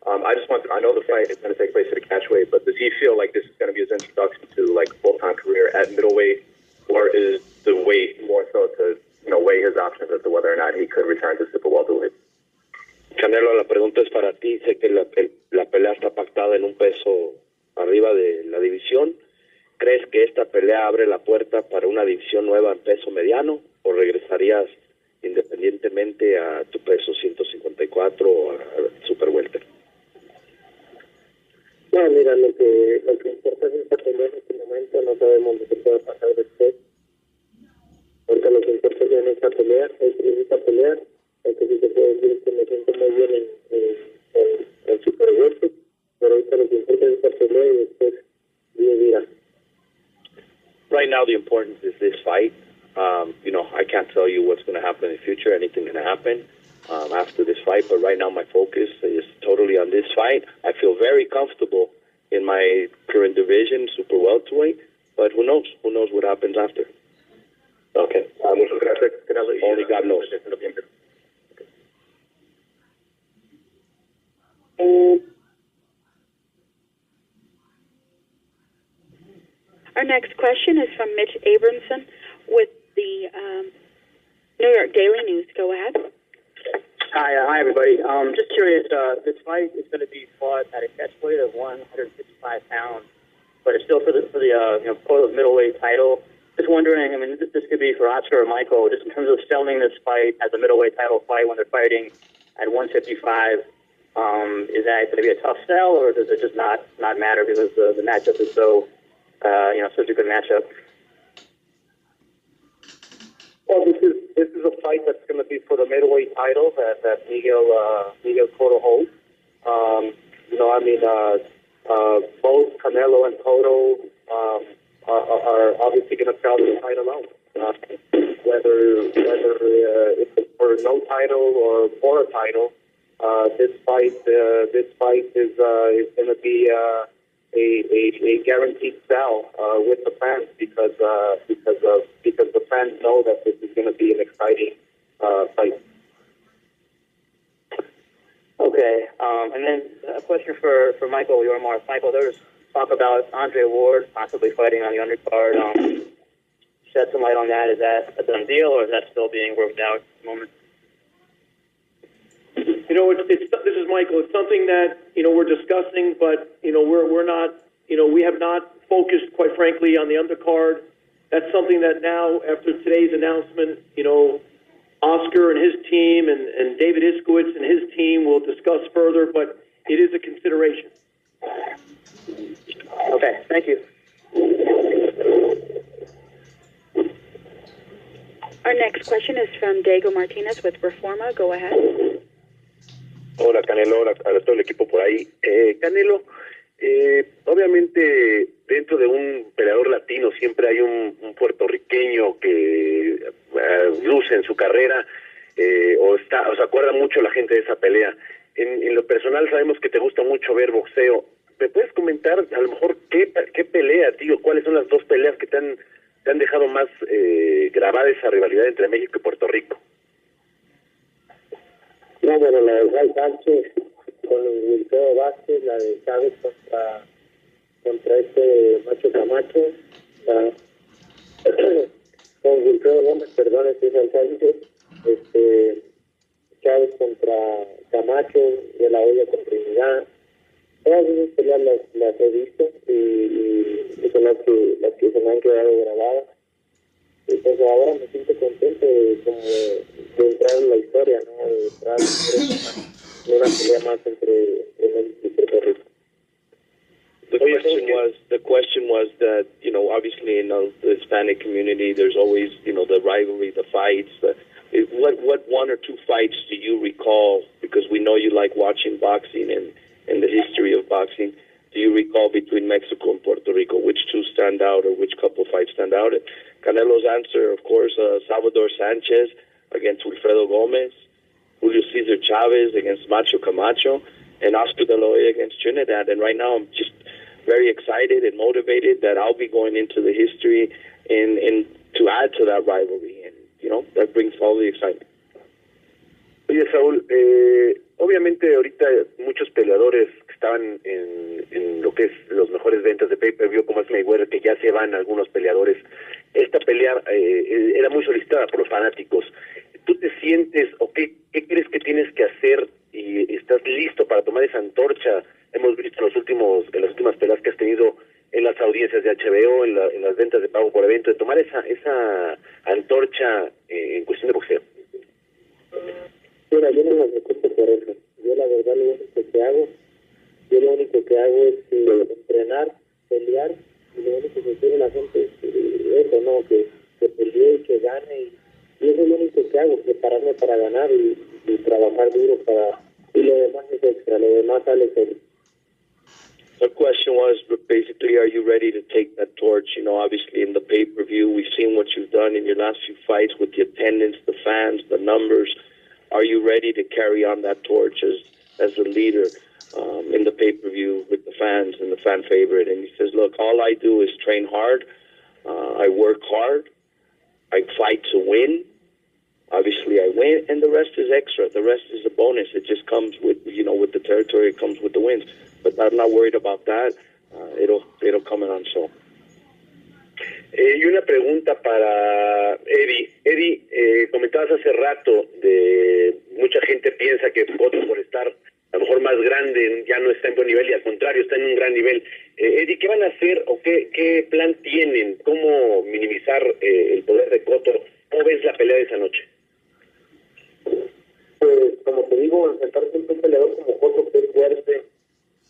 I know the fight is going to take place at a catchweight, but does he feel like this is going to be his introduction to full-time career at middleweight, or is the weight more so to weigh his options as to whether or not he could return to super welterweight? Canelo, la pregunta es para ti. Sé que la pelea está pactada en un peso arriba de la división. ¿Crees que esta pelea abre la puerta para una división nueva en peso mediano, o regresarías independientemente a tu peso 154 o a super welter? No, mira, lo que importa es esta pelea en este momento. No sabemos lo que pueda pasar después. Ahorita lo que importa es en esta pelea, aunque sí se puede decir que me siento muy bien en super welter, pero ahorita lo que importa es esta pelea y después Dios dirá. Right now, the importance is this fight. I can't tell you what's going to happen in the future. Anything can happen after this fight. But right now, my focus is totally on this fight. I feel very comfortable in my current division, super welterweight. But who knows? Who knows what happens after? Okay. Muchas gracias. Only God knows. Our next question is from Mitch Abramson with the New York Daily News. Go ahead. Hi, everybody. Just curious. This fight is going to be fought at a catchweight of 155 pounds, but it's still for the middleweight title. Just wondering. I mean, this could be for Oscar or Michael. Just in terms of selling this fight as a middleweight title fight when they're fighting at 155. Is that going to be a tough sell, or does it just not matter because the matchup is so such a good matchup? Well, this is a fight that's going to be for the middleweight title that Miguel Cotto holds. Both Canelo and Cotto are obviously going to sell the fight alone. Whether it's for no title or for a title, this fight is going to be a guaranteed sell with the fans because the fans know that this is going to be an exciting fight. Okay, and then a question for Michael Yormark. Michael, there's talk about Andre Ward possibly fighting on the undercard. Shed some light on that. Is that a done deal, or is that still being worked out at the moment? This is Michael. It's something that we're discussing, but we're not. We have not focused, quite frankly, on the undercard. That's something that now, after today's announcement, Oscar and his team and David Iskowitz and his team will discuss further. But it is a consideration. Okay, thank you. Our next question is from Diego Martinez with Reforma. Go ahead. Hola, Canelo, hola a todo el equipo por ahí. Canelo, obviamente dentro de un peleador latino siempre hay un puertorriqueño que luce en su carrera o se acuerda mucho la gente de esa pelea. En lo personal sabemos que te gusta mucho ver boxeo. ¿Me puedes comentar a lo mejor qué pelea, tío? ¿Cuáles son las dos peleas que te han dejado más grabada esa rivalidad entre México y Puerto Rico? No, bueno, la verdad, Sánchez, con Wilfredo Vázquez, la de Chávez contra este Macho Camacho, con Wilfredo Gómez, perdón, César Sánchez, Chávez contra Camacho, de la Hoya contra Trinidad. Todas esas peleas las he visto y son las que se me han quedado grabadas. Y pues ahora me siento contento de entrar en la historia, ¿no? De entrar en una pelea más entre México y Puerto Rico. The question was that, obviously in the Hispanic community, there's always, the rivalry, the fights. What one or two fights do you recall? Because we know you like watching boxing and the history of boxing. Do you recall between Mexico and Puerto Rico? Which two stand out, or which couple fights stand out? Canelo's answer, of course, Salvador Sanchez against Wilfredo Gomez, Julio Cesar Chavez against Macho Camacho, and Oscar De La Hoya against Trinidad. And right now I'm just very excited and motivated that I'll be going into the history and to add to that rivalry. And, that brings all the excitement. Oye, Saúl, obviamente ahorita muchos peleadores que estaban en lo que es los mejores ventas de pay-per-view, como es Mayweather, que ya se van algunos peleadores. Esta pelea era muy solicitada por los fanáticos. ¿Tú te sientes o qué crees que tienes que hacer y estás listo para tomar esa antorcha? Hemos visto en las últimas peleas que has tenido en las audiencias de HBO, en las ventas de pago por evento, de tomar esa antorcha en cuestión de boxeo. Mira, yo no me preocupo por eso. Yo la verdad lo único que hago es entrenar, pelear, y lo único que quiere la gente es eso, ¿no? Que pelee y que gane, y eso es lo único que hago, prepararme para ganar y trabajar duro y lo demás es extra, lo demás sale solo. The question was basically, are you ready to take that torch? Obviously in the pay-per-view, we've seen what you've done in your last few fights with the attendance, the fans, the numbers. Are you ready to carry on that torch as a leader in the pay-per-view with the fans and the fan favorite? And he says, look, all I do is train hard. I work hard. I fight to win. Obviously, I win, and the rest is extra. The rest is a bonus. It just comes with, with the territory. It comes with the wins. But I'm not worried about that. It'll come in on show. Y una pregunta para Eddie. Eddie, comentabas hace rato de mucha gente piensa que Cotto, por estar a lo mejor más grande, ya no está en buen nivel, y al contrario, está en un gran nivel. Eddie, ¿qué van a hacer o qué plan tienen? ¿Cómo minimizar el poder de Cotto? ¿Cómo ves la pelea de esa noche? Pues, como te digo, enfrentar siempre un peleador como Cotto, que es fuerte,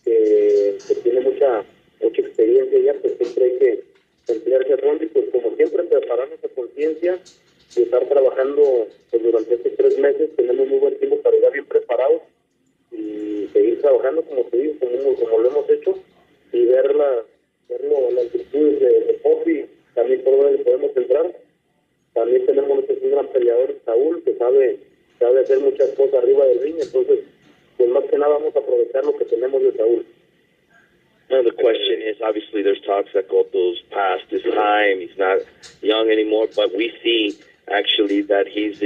que tiene mucha experiencia ya, pues siempre hay que emplearse a fondo y pues como siempre prepararnos a conciencia y estar trabajando pues, durante estos 3 meses. Tenemos muy buen tiempo para llegar bien preparados y seguir trabajando, como te digo, como lo hemos hecho, y ver las virtudes de Ppv, también por donde podemos entrar. También tenemos un gran peleador, Saul, que sabe hacer muchas cosas arriba del ring. Entonces, pues más que nada vamos a aprovechar lo que tenemos de Saúl. The question is, obviously there's talks that Cotto's past his time, he's not young anymore, but we see actually that he's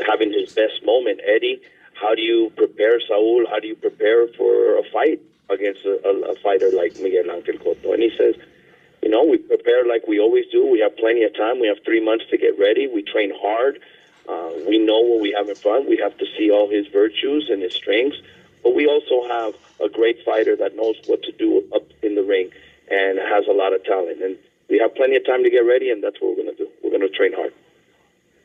having his best moment. Eddie, how do you prepare Saul? How do you prepare for a fight against a fighter like Miguel Cotto? And he says, we prepare like we always do. We have plenty of time. We have 3 months to get ready. We train hard. We know what we have in front. We have to see all his virtues and his strengths. But we also have a great fighter that knows what to do up in the ring and has a lot of talent. And we have plenty of time to get ready, and that's what we're going to do. We're going to train hard.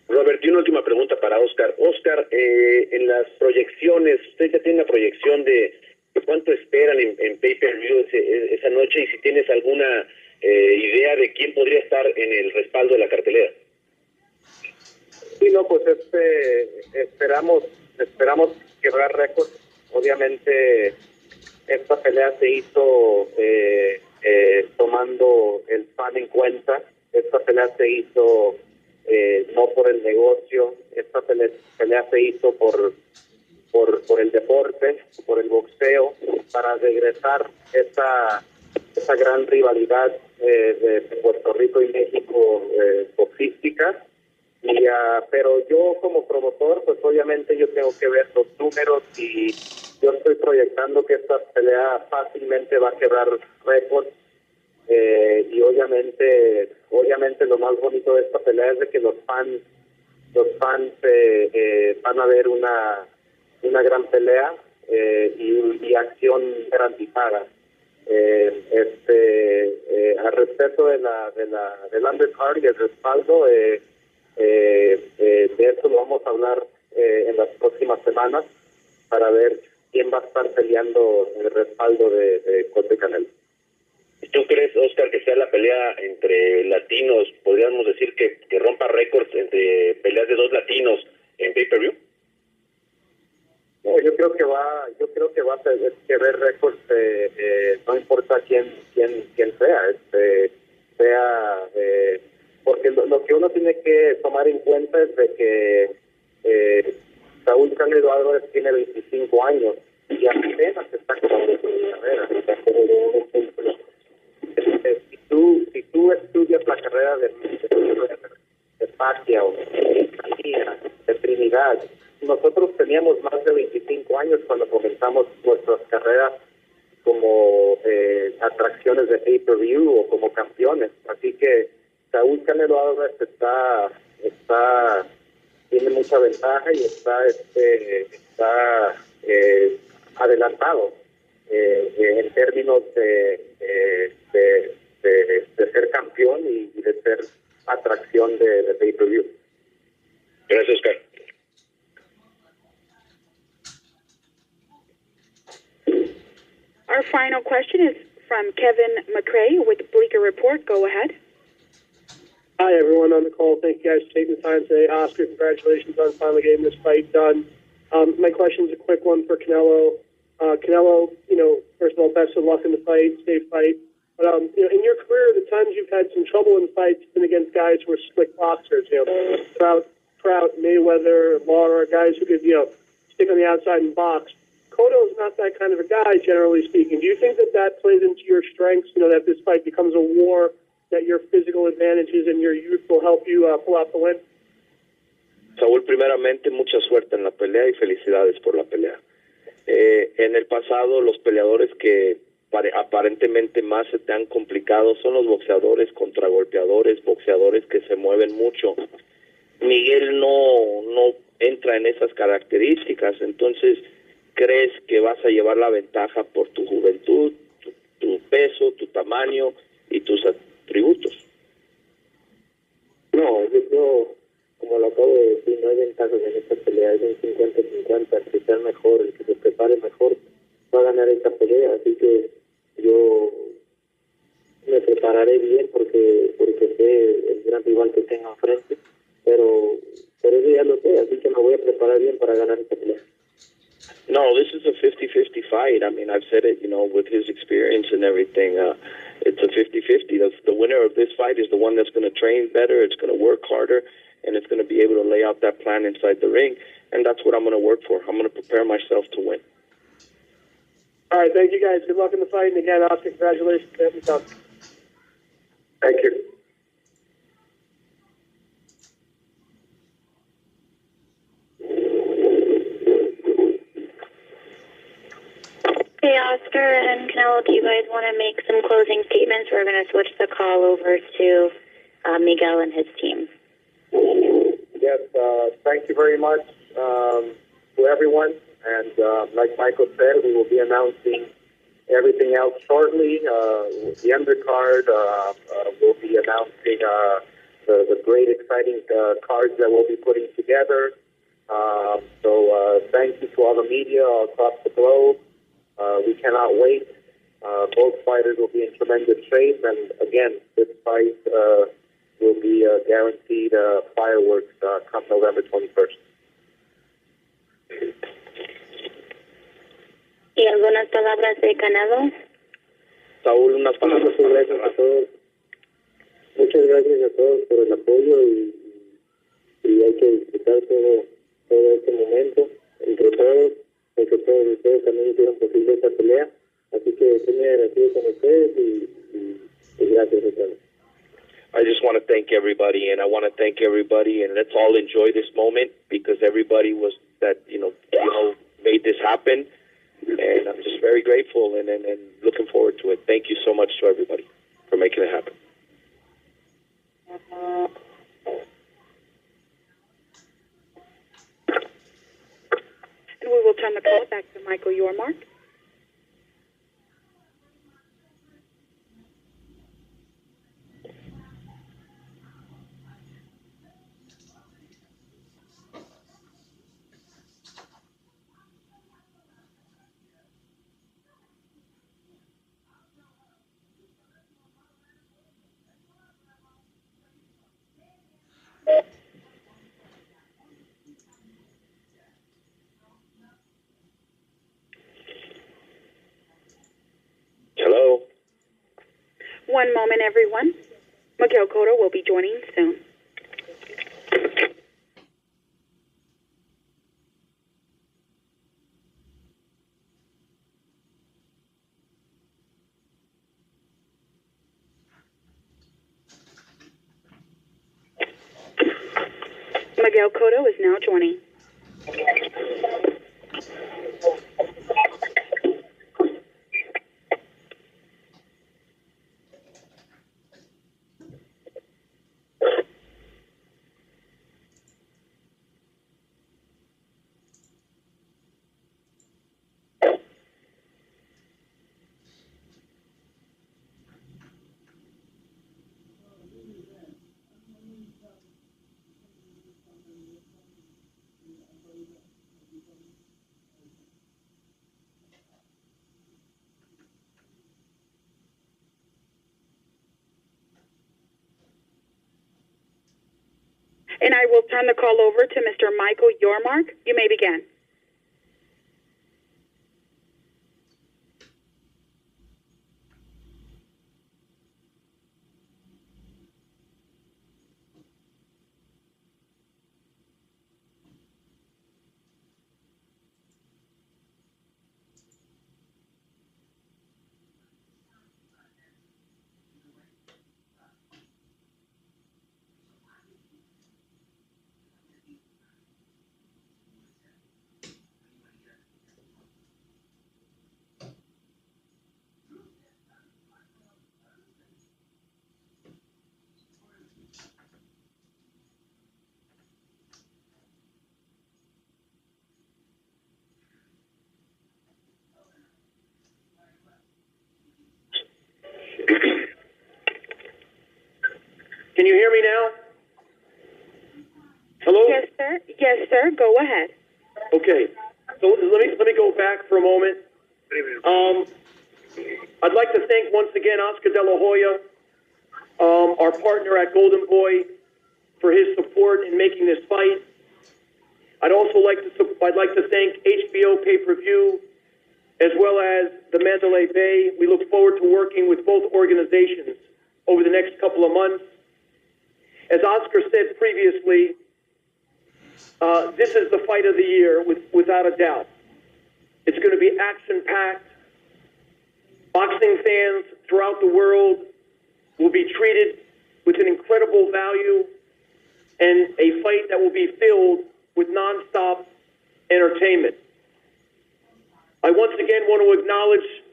Robert, y una última pregunta para Oscar. Oscar, en las proyecciones, usted ya tiene una proyección de cuánto esperan en pay-per-view esa noche, y si tienes alguna idea de quién podría estar en el respaldo de la cartelera. Sí, no, pues esperamos quebrar récord. Obviamente esta pelea se hizo tomando el fan en cuenta. Esta pelea se hizo no por el negocio. Esta pelea se hizo por el deporte, por el boxeo, para regresar esa gran rivalidad de Puerto Rico y México boxística. Y pero yo como promotor, pues obviamente yo tengo que ver los números y yo estoy proyectando que esta pelea fácilmente va a quebrar récords. Y obviamente lo más bonito de esta pelea es de que los fans van a ver una gran pelea y acción garantizada. Al respecto del undercard y el respaldo, de eso lo vamos a hablar en las próximas semanas para ver quién va a estar peleando el respaldo de Cotto y Canelo. ¿Tú crees, Oscar, que sea la pelea entre latinos, podríamos decir que rompa récords entre peleas de dos latinos en pay-per-view? No, yo creo que va a tener que ver récords, no importa quién sea, porque lo que uno tiene que tomar en cuenta es de que Saul Canelo Alvarez tiene 25 años y apenas está comenzando su carrera. Si tú estudias la carrera de Pacquiao, de Trinidad, nosotros teníamos más de 25 años cuando comenzamos nuestras carreras como atracciones de pay-per-view o como campeones. Así que Saúl Canelo Álvarez tiene mucha ventaja y está adelantado en términos de ser campeón y de ser atracción de pay-per-view. Gracias, Oscar. Our final question is from Kevin McRae with Bleecker Report. Go ahead. Hi, everyone on the call. Thank you guys for taking the time today. Oscar, congratulations on finally getting this fight done. My question is a quick one for Canelo. Canelo, first of all, best of luck in the fight, safe fight. But, in your career, the times you've had some trouble in fights have been against guys who are slick boxers, Trout, Mayweather, Lara, guys who could, stick on the outside and box. Cotto's not that kind of a guy, generally speaking. Do you think that plays into your strengths, that this fight becomes a war, that your physical advantages and your youth will help you pull out the win? Saúl, primeramente, mucha suerte en la pelea y felicidades por la pelea. En el pasado, los peleadores que aparentemente más se te han complicado son los boxeadores contragolpeadores, boxeadores que se mueven mucho. Miguel no entra en esas características, entonces crees que vas a llevar la ventaja por tu juventud, tu peso, tu tamaño y tus atributos. No, yo como lo acabo de decir, no hay ventajas en esta pelea, es un 50-50, el que sea mejor, el que se prepare mejor va a ganar esta pelea, así que yo me prepararé bien porque sé el gran rival que tengo enfrente, pero eso ya lo sé, así que me voy a preparar bien para ganar esta pelea. No, this is a 50-50 fight. I mean, I've said it, with his experience and everything. It's a 50-50. The winner of this fight is the one that's going to train better, it's going to work harder, and it's going to be able to lay out that plan inside the ring. And that's what I'm going to work for. I'm going to prepare myself to win. All right, thank you guys. Good luck in the fight. And again, Oscar, congratulations. Thank you. Hey, Oscar and Canelo, do you guys want to make some closing statements? We're going to switch the call over to Miguel and his team. Yes, thank you very much to everyone. And like Michael said, we will be announcing everything else shortly. The undercard, we'll be announcing the great, exciting cards that we'll be putting together. So thank you to all the media all across the globe. We cannot wait. Both fighters will be in tremendous shape. And again, this fight will be guaranteed fireworks come November 21st. ¿Y algunas palabras de Canelo? Saúl, unas palabras. Muchas gracias a todos. Muchas gracias a todos por el apoyo y hay que disfrutar todo este momento entre todos, porque todos ustedes también hicieron posible esta pelea. Así que estoy muy agradecido con ustedes y gracias a todos. I just want to thank everybody, and I want to thank everybody, and let's all enjoy this moment because everybody was that made this happen, and I'm just very grateful and looking forward to it. Thank you so much to everybody for making it happen. And we will turn the call back to Michael Yormark. Hello? One moment, everyone. Miguel Cotto will be joining soon. Miguel Cotto is now joining. And I will turn the call over to Mr. Michael Yormark. You may begin. Can you hear me now? Hello? Yes, sir. Yes, sir. Go ahead. Okay. So let me go back for a moment. I'd like to thank once again Oscar De La Hoya, our partner at Golden Boy, for his support in making this fight. I'd like to thank HBO Pay-Per-View as well as the Mandalay Bay. We look forward to working with both organizations over the next couple of months. As Oscar said previously, this is the fight of the year without a doubt. It's going to be action-packed. Boxing fans throughout the world will be treated with an incredible value and a fight that will be filled with nonstop entertainment. I once again want to acknowledge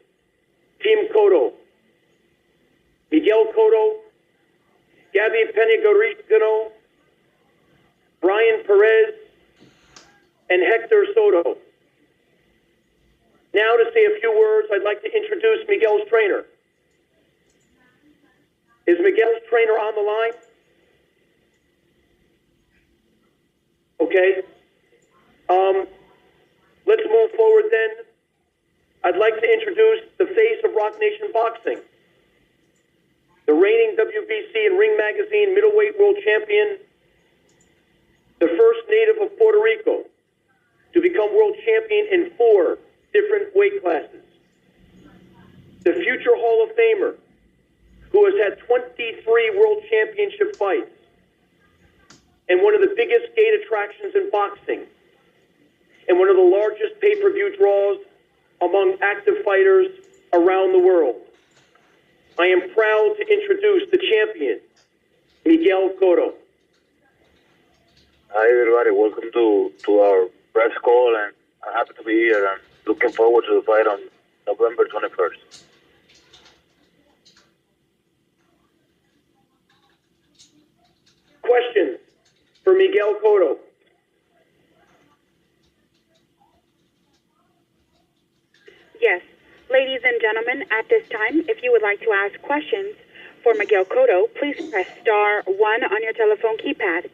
Team Cotto, Miguel Cotto, Gabby Pena-Garigano, Brian Perez, and Hector Soto. Now to say a few words, I'd like to introduce Miguel's trainer. Is Miguel's trainer on the line? Okay. Let's move forward then. I'd like to introduce the face of Rock Nation Boxing, the reigning WBC and Ring Magazine middleweight world champion, the first native of Puerto Rico to become world champion in 4 different weight classes, the future Hall of Famer who has had 23 world championship fights, and one of the biggest gate attractions in boxing, and one of the largest pay-per-view draws among active fighters around the world. I am proud to introduce the champion, Miguel Cotto. Hi, everybody. Welcome to our press call, and I'm happy to be here and looking forward to the fight on November 21st. Questions for Miguel Cotto? Yes. Ladies and gentlemen, at this time, if you would like to ask questions for Miguel Cotto, please press star 1 on your telephone keypad.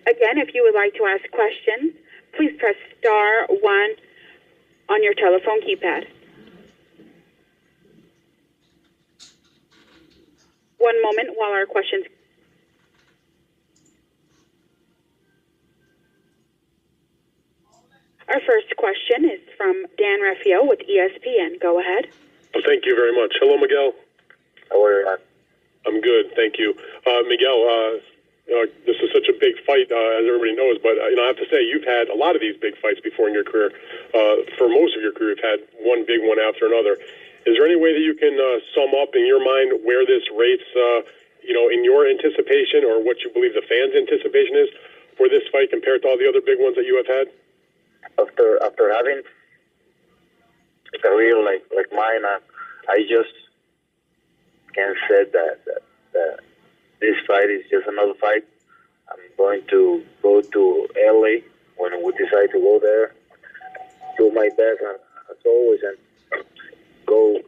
Again, if you would like to ask questions, please press star 1 on your telephone keypad. One moment while our questions. Our first question is from Dan Raffio with ESPN. Go ahead. Well, thank you very much. Hello, Miguel. How are you, man? I'm good, thank you. Miguel, this is such a big fight, as everybody knows, but I have to say, you've had a lot of these big fights before in your career. For most of your career, you've had one big one after another. Is there any way that you can sum up in your mind where this rates, in your anticipation or what you believe the fans' anticipation is for this fight compared to all the other big ones that you have had? After having a career like mine, I just can say that this fight is just another fight. I'm going to go to LA when we decide to go there, do my best as always, and go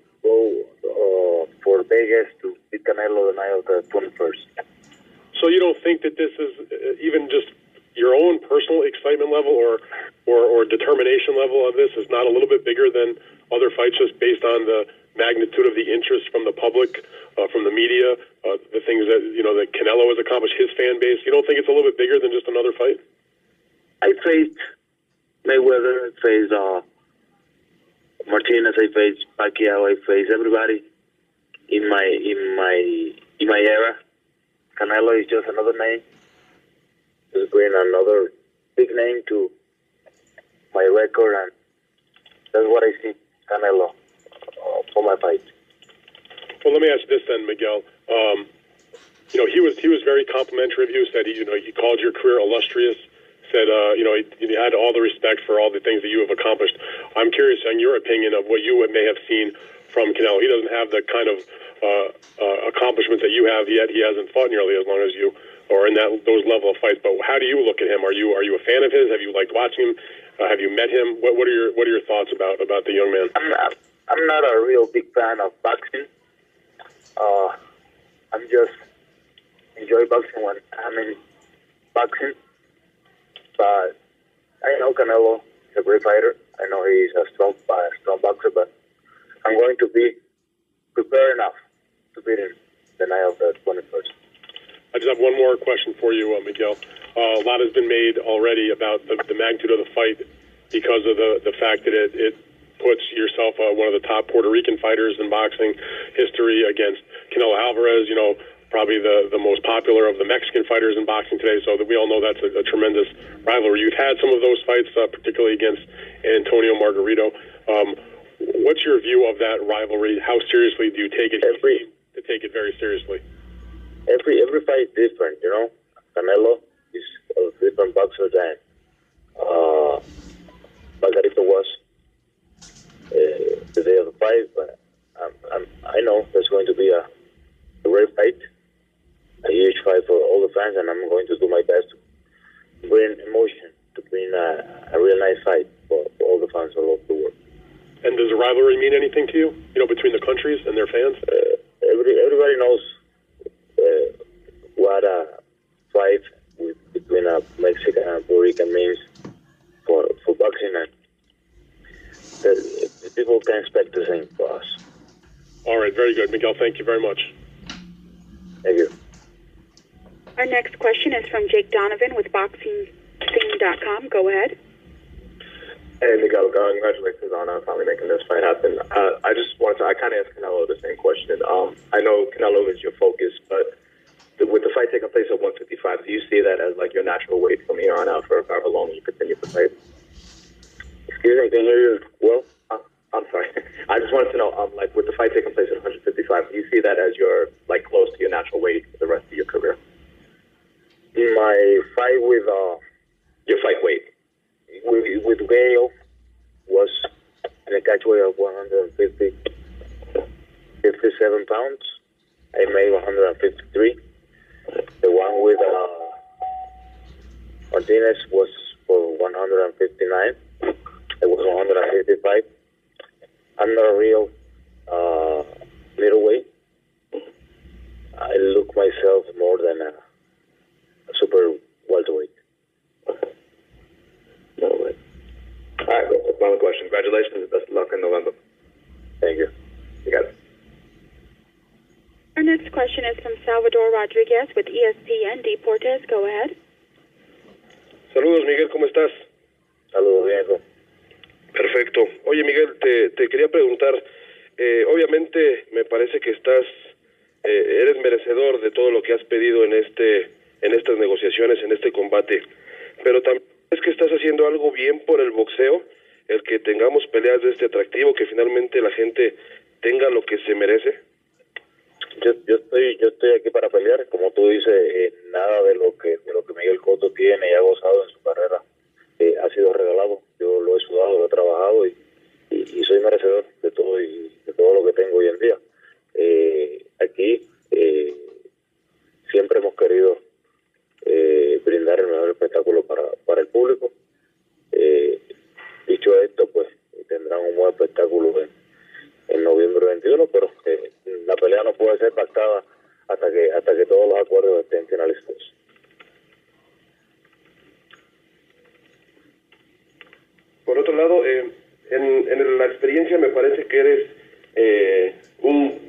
for Vegas to beat Canelo the night of the 21st. So you don't think that this is even just your own personal excitement level or determination level of this is not a little bit bigger than other fights just based on the magnitude of the interest from the public, from the media, the things that, that Canelo has accomplished, his fan base? You don't think it's a little bit bigger than just another fight? I faced Mayweather, I faced Martinez, I faced Pacquiao, I faced everybody in my era. Canelo is just another name. Just bring another big name to my record, and that's what I see Canelo for my fight. Well, let me ask you this then, Miguel. He was very complimentary of you. Said he called your career illustrious. Said he had all the respect for all the things that you have accomplished. I'm curious on your opinion of what you may have seen from Canelo. He doesn't have the kind of accomplishments that you have yet. He hasn't fought nearly as long as you, or in those level of fights. But how do you look at him? Are you a fan of his? Have you liked watching him? Have you met him? What are your thoughts about the young man? I'm not a real big fan of boxing. I'm just enjoy boxing when I'm in boxing. But I know Canelo is a great fighter. I know he's a strong boxer, but I'm going to be prepared enough to beat him the night of the 21st. I just have one more question for you, Miguel. A lot has been made already about the magnitude of the fight because of the fact that it puts yourself one of the top Puerto Rican fighters in boxing history against Canelo Alvarez, probably the most popular of the Mexican fighters in boxing today, so that we all know that's a tremendous rivalry. You've had some of those fights, particularly against Antonio Margarito. What's your view of that rivalry? How seriously do you take it? To take it very seriously. Every fight is different, Canelo is a different boxer than Margarito was the day of the fight, but I know there's going to be a great fight, a huge fight for all the fans, and I'm going to do my best to bring emotion, to bring a real nice fight for all the fans all over the world. And does the rivalry mean anything to you, between the countries and their fans? Everybody knows what a fight between a Mexican and Puerto Rican means for boxing, and the people can expect the same for us. All right, very good. Miguel, thank you very much. Thank you. Our next question is from Jake Donovan with BoxingScene.com. Go ahead. Hey, Miguel, congratulations on finally making this fight happen. I kind of asked Canelo the same question. I know Canelo is your focus, but with the fight taking place at 155, do you see that as like your natural weight from here on out for however long you continue to fight? Excuse me, can you hear you well? I'm sorry. I just wanted to know, with the fight taking place at 155, do you see that as your close to your natural weight for the rest of your career? fight with Your fight weight. with Gale was in a catch weight of 57 pounds. I made 153. The one with Martinez was for 159. It was 155. I'm not a real middleweight. I look myself more than a super welterweight. No way. All right, final question. Congratulations. Best of luck in November. Thank you. You got it. Our next question is from Salvador Rodriguez with ESPN Deportes. Go ahead. Saludos, Miguel, ¿cómo estás? Saludos, Diego. Perfecto. Oye, Miguel, te quería preguntar, obviamente me parece que eres merecedor de todo lo que has pedido en estas negociaciones, en este combate, pero también es que estás haciendo algo bien por el boxeo, el que tengamos peleas de este atractivo, que finalmente la gente tenga lo que se merece. Yo estoy aquí para pelear, como tú dices, nada de lo que Miguel Cotto tiene y ha gozado en su carrera ha sido regalado. Yo lo he sudado, lo he trabajado y soy merecedor de todo y de todo lo que tengo hoy en día. Aquí siempre hemos querido brindar el mejor espectáculo para el público. Dicho esto, pues tendrán un buen espectáculo en noviembre 21, pero la pelea no puede ser pactada hasta que todos los acuerdos estén finalizados. Por otro lado, en la experiencia me parece que eres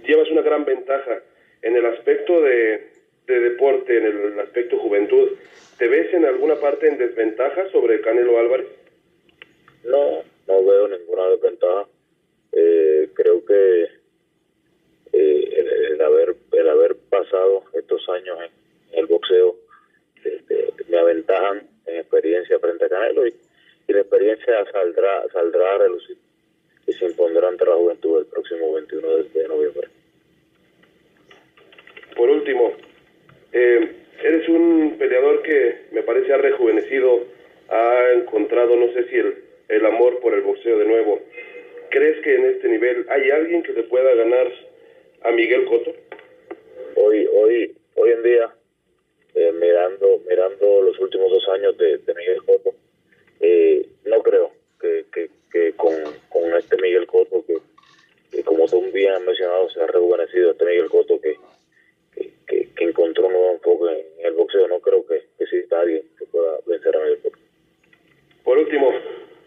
llevas una gran ventaja en el aspecto de deporte, en el aspecto juventud. ¿Te ves en alguna parte en desventaja sobre Canelo Álvarez? No veo ninguna desventaja. Creo que el haber pasado estos años en el boxeo me aventajan en experiencia frente a Canelo y la experiencia saldrá a relucir y se impondrá ante la juventud el próximo 21 de noviembre. Por último, eres un peleador que me parece ha rejuvenecido, ha encontrado, no sé si el amor por el boxeo de nuevo. ¿Crees que en este nivel hay alguien que le pueda ganar a Miguel Cotto? Hoy en día, mirando los últimos 2 años de Miguel Cotto, no creo que con este Miguel Cotto, que como tú bien has mencionado, se ha rejuvenecido, este Miguel Cotto que encontró un nuevo enfoque en el boxeo, no creo que exista alguien que pueda vencer a Miguel Cotto. Por último,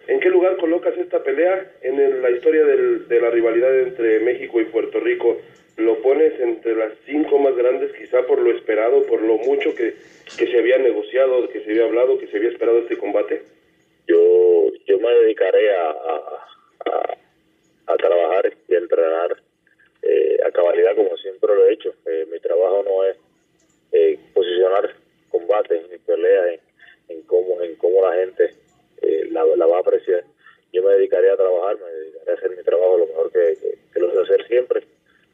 ¿en qué lugar colocas esta pelea en la historia de la rivalidad entre México y Puerto Rico? ¿Lo pones entre las 5 más grandes, quizá por lo esperado, por lo mucho que se había negociado, que se había hablado, que se había esperado este combate? Yo me dedicaré a trabajar y a entrenar a cabalidad como siempre lo he hecho. Mi trabajo no es posicionar combates ni peleas en cómo la gente la va a apreciar. Yo me dedicaré a trabajar, me dedicaré a hacer mi trabajo lo mejor que lo sé hacer siempre,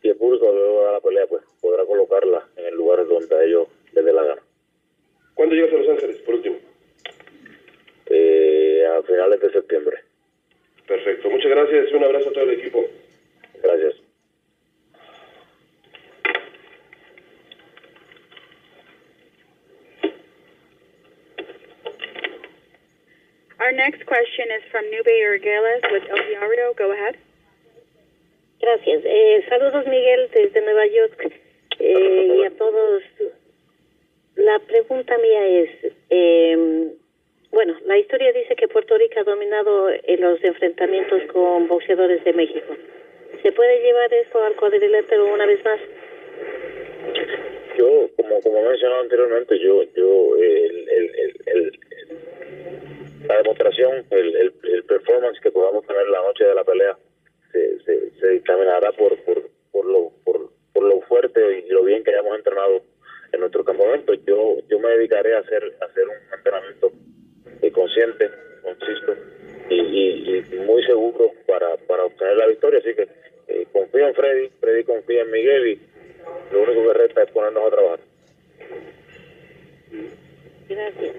y el público luego de la pelea pues podrá colocarla en el lugar donde a ellos les dé la gana. ¿Cuándo llegas a Los Ángeles, por último? A finales de septiembre. Perfecto, muchas gracias y un abrazo a todo el equipo. Gracias. Our next question is from Nube Urgeles with El Diario. Go ahead. Gracias. Saludos, Miguel, desde Nueva York. Y a todos. La pregunta mía es, bueno, la historia dice que Puerto Rico ha dominado los enfrentamientos con boxeadores de México. ¿Se puede llevar eso al cuadrilátero una vez más? Yo, como he mencionado anteriormente, la demostración, el performance que podamos tener la noche de la pelea se dictaminará por lo fuerte y lo bien que hayamos entrenado en nuestro campamento. Yo me dedicaré a hacer un entrenamiento consciente, conciso y muy seguro para obtener la victoria. Así que confío en Freddy confía en Miguel y lo único que resta es ponernos a trabajar. Gracias.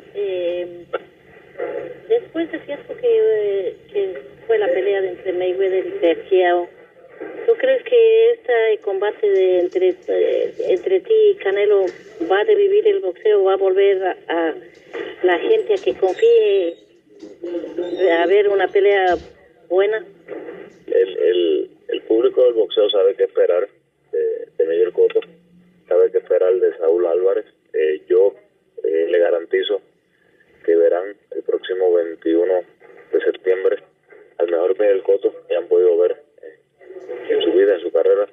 Después de cierto que fue la pelea entre Mayweather y Pacquiao, ¿tú crees que este combate entre ti y Canelo va a revivir el boxeo, va a volver a la gente a que confíe a ver una pelea buena? El público del boxeo sabe qué esperar de Miguel Cotto, sabe qué esperar de Saul Alvarez. Yo le garantizo que verán el próximo 21 de septiembre al mejor Miguel Cotto que han podido ver en su vida, en su carrera.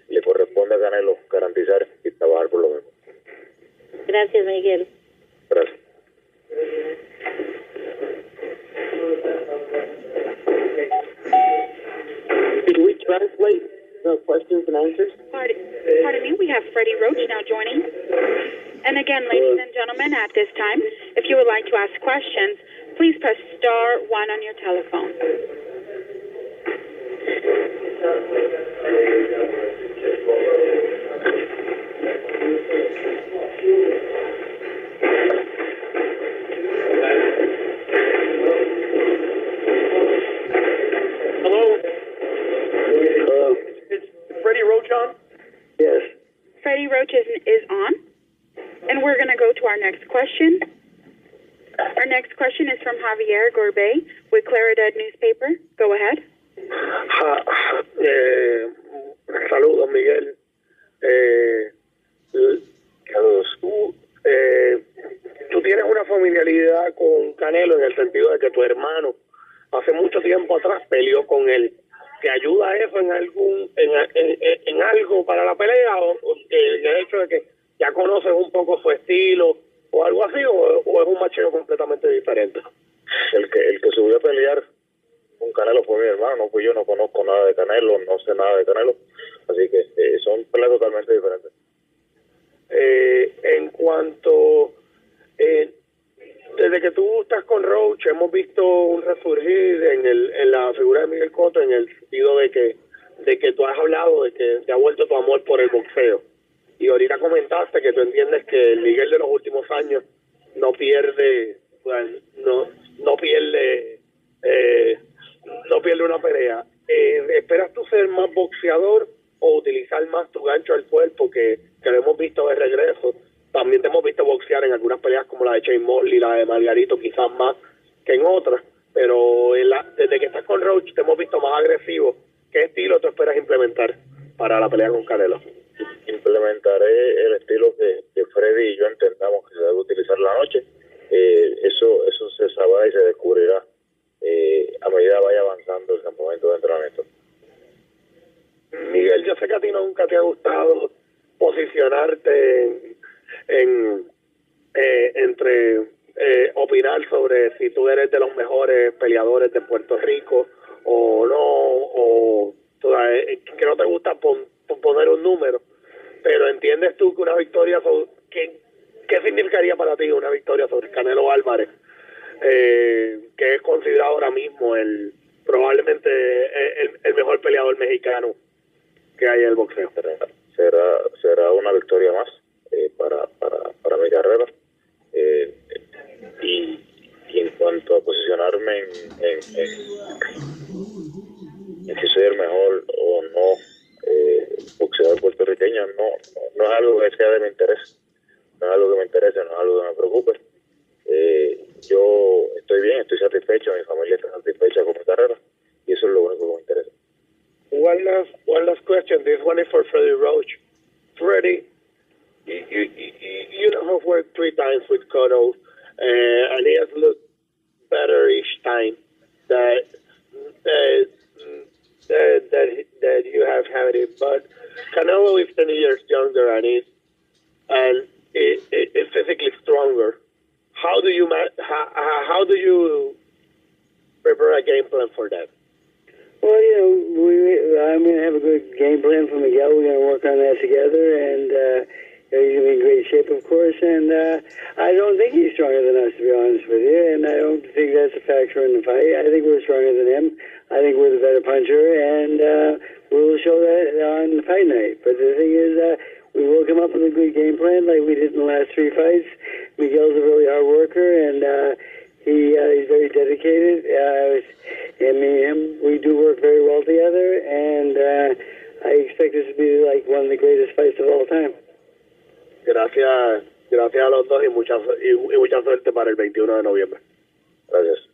Le corresponde a Canelo garantizar y trabajar por lo mismo. Gracias, Miguel. Gracias. Did we translate the questions and answers? Pardon me, we have Freddie Roach now joining. And again, ladies and gentlemen, at this time, if you would like to ask questions, please press star 1 on your telephone. Hello? Is Freddie Roach on? Yes. Freddie Roach is on, and we're going to go to our next question. Our next question is from Javier Gorbey with Claridad Newspaper. Go ahead. Saludos, Miguel. Tú tienes una familiaridad con Canelo en el sentido de que tu hermano hace mucho tiempo atrás peleó con él. ¿Te ayuda eso en algo para la pelea o el hecho de que ya conoces un poco su estilo o algo así o es un macheo completamente diferente? El que subió a pelear con Canelo fue mi hermano, no fui yo, no conozco nada de Canelo, no sé nada de Canelo, así que son peleas totalmente diferentes. En cuanto desde que tú estás con Roach hemos visto un resurgir en la figura de Miguel Cotto, en el sentido de que tú has hablado de que te ha vuelto tu amor por el boxeo, y ahorita comentaste que tú entiendes que el Miguel de los últimos años no pierde una pelea. ¿Esperas tú ser más boxeador o utilizar más tu gancho al cuerpo, que lo hemos visto de regreso? También te hemos visto boxear en algunas peleas como la de Shane Mosley, la de Margarito, quizás más que en otras, pero desde que estás con Roach te hemos visto más agresivo. ¿Qué estilo tú esperas implementar para la pelea con Canelo? Implementaré el estilo que Freddy y yo entendamos que se debe utilizar en la noche. Eso se sabrá y se descubrirá a medida vaya avanzando el campamento de entrenamiento. Miguel, yo sé que a ti nunca te ha gustado posicionarte entre opinar sobre si tú eres de los mejores peleadores de Puerto Rico o no, o que no te gusta poner un número, pero ¿entiendes tú que una victoria qué significaría para ti una victoria sobre Canelo Álvarez, que es considerado ahora mismo probablemente el mejor peleador mexicano que hay en el boxeo? Será una victoria más para mi carrera, y en cuanto a posicionarme en si soy el mejor o no boxeador puertorriqueño, no es algo que sea de mi interés, no es algo que me interese, no es algo que me preocupe. Yo estoy bien, estoy satisfecho, mi familia está satisfecha con mi carrera, y eso es lo único que me interesa. One last question. This one is for Freddie Roach. Freddie, you have worked 3 times with Cotto, and he has looked better each time that you have had it. But Canelo is 10 years younger and is physically stronger. How do you prepare a game plan for that? Well, I'm going to have a good game plan for Miguel. We're going to work on that together, and he's going to be in great shape, of course. And I don't think he's stronger than us, to be honest with you, and I don't think that's a factor in the fight. I think we're stronger than him. I think we're the better puncher, and we'll show that on the fight night. But the thing is, we woke him up with a good game plan like we did in the last 3 fights. Miguel's a really hard worker, and he's very dedicated. And me and him, we do work very well together, and I expect this to be like one of the greatest fights of all time. Gracias a los dos y mucha suerte para el 21 de noviembre. Gracias.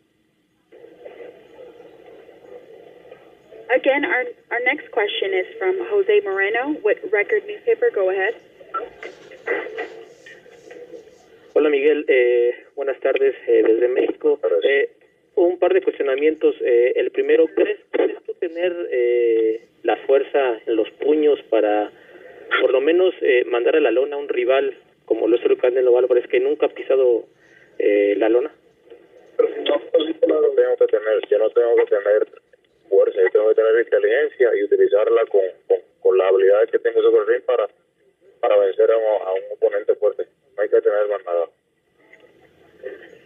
Again, our next question is from Jose Moreno with Record Newspaper. Go ahead. Hola Miguel, buenas tardes desde México. Un par de cuestionamientos. El primero, ¿puedes tú tener la fuerza en los puños para por lo menos mandar a la lona a un rival como lo es el Canelo Alvarez que nunca ha pisado la lona? Yo no tengo que tener fuerza, yo tengo que tener inteligencia y utilizarla con la habilidad que tengo sobre el ring para vencer a un oponente fuerte. No hay que tener más nada.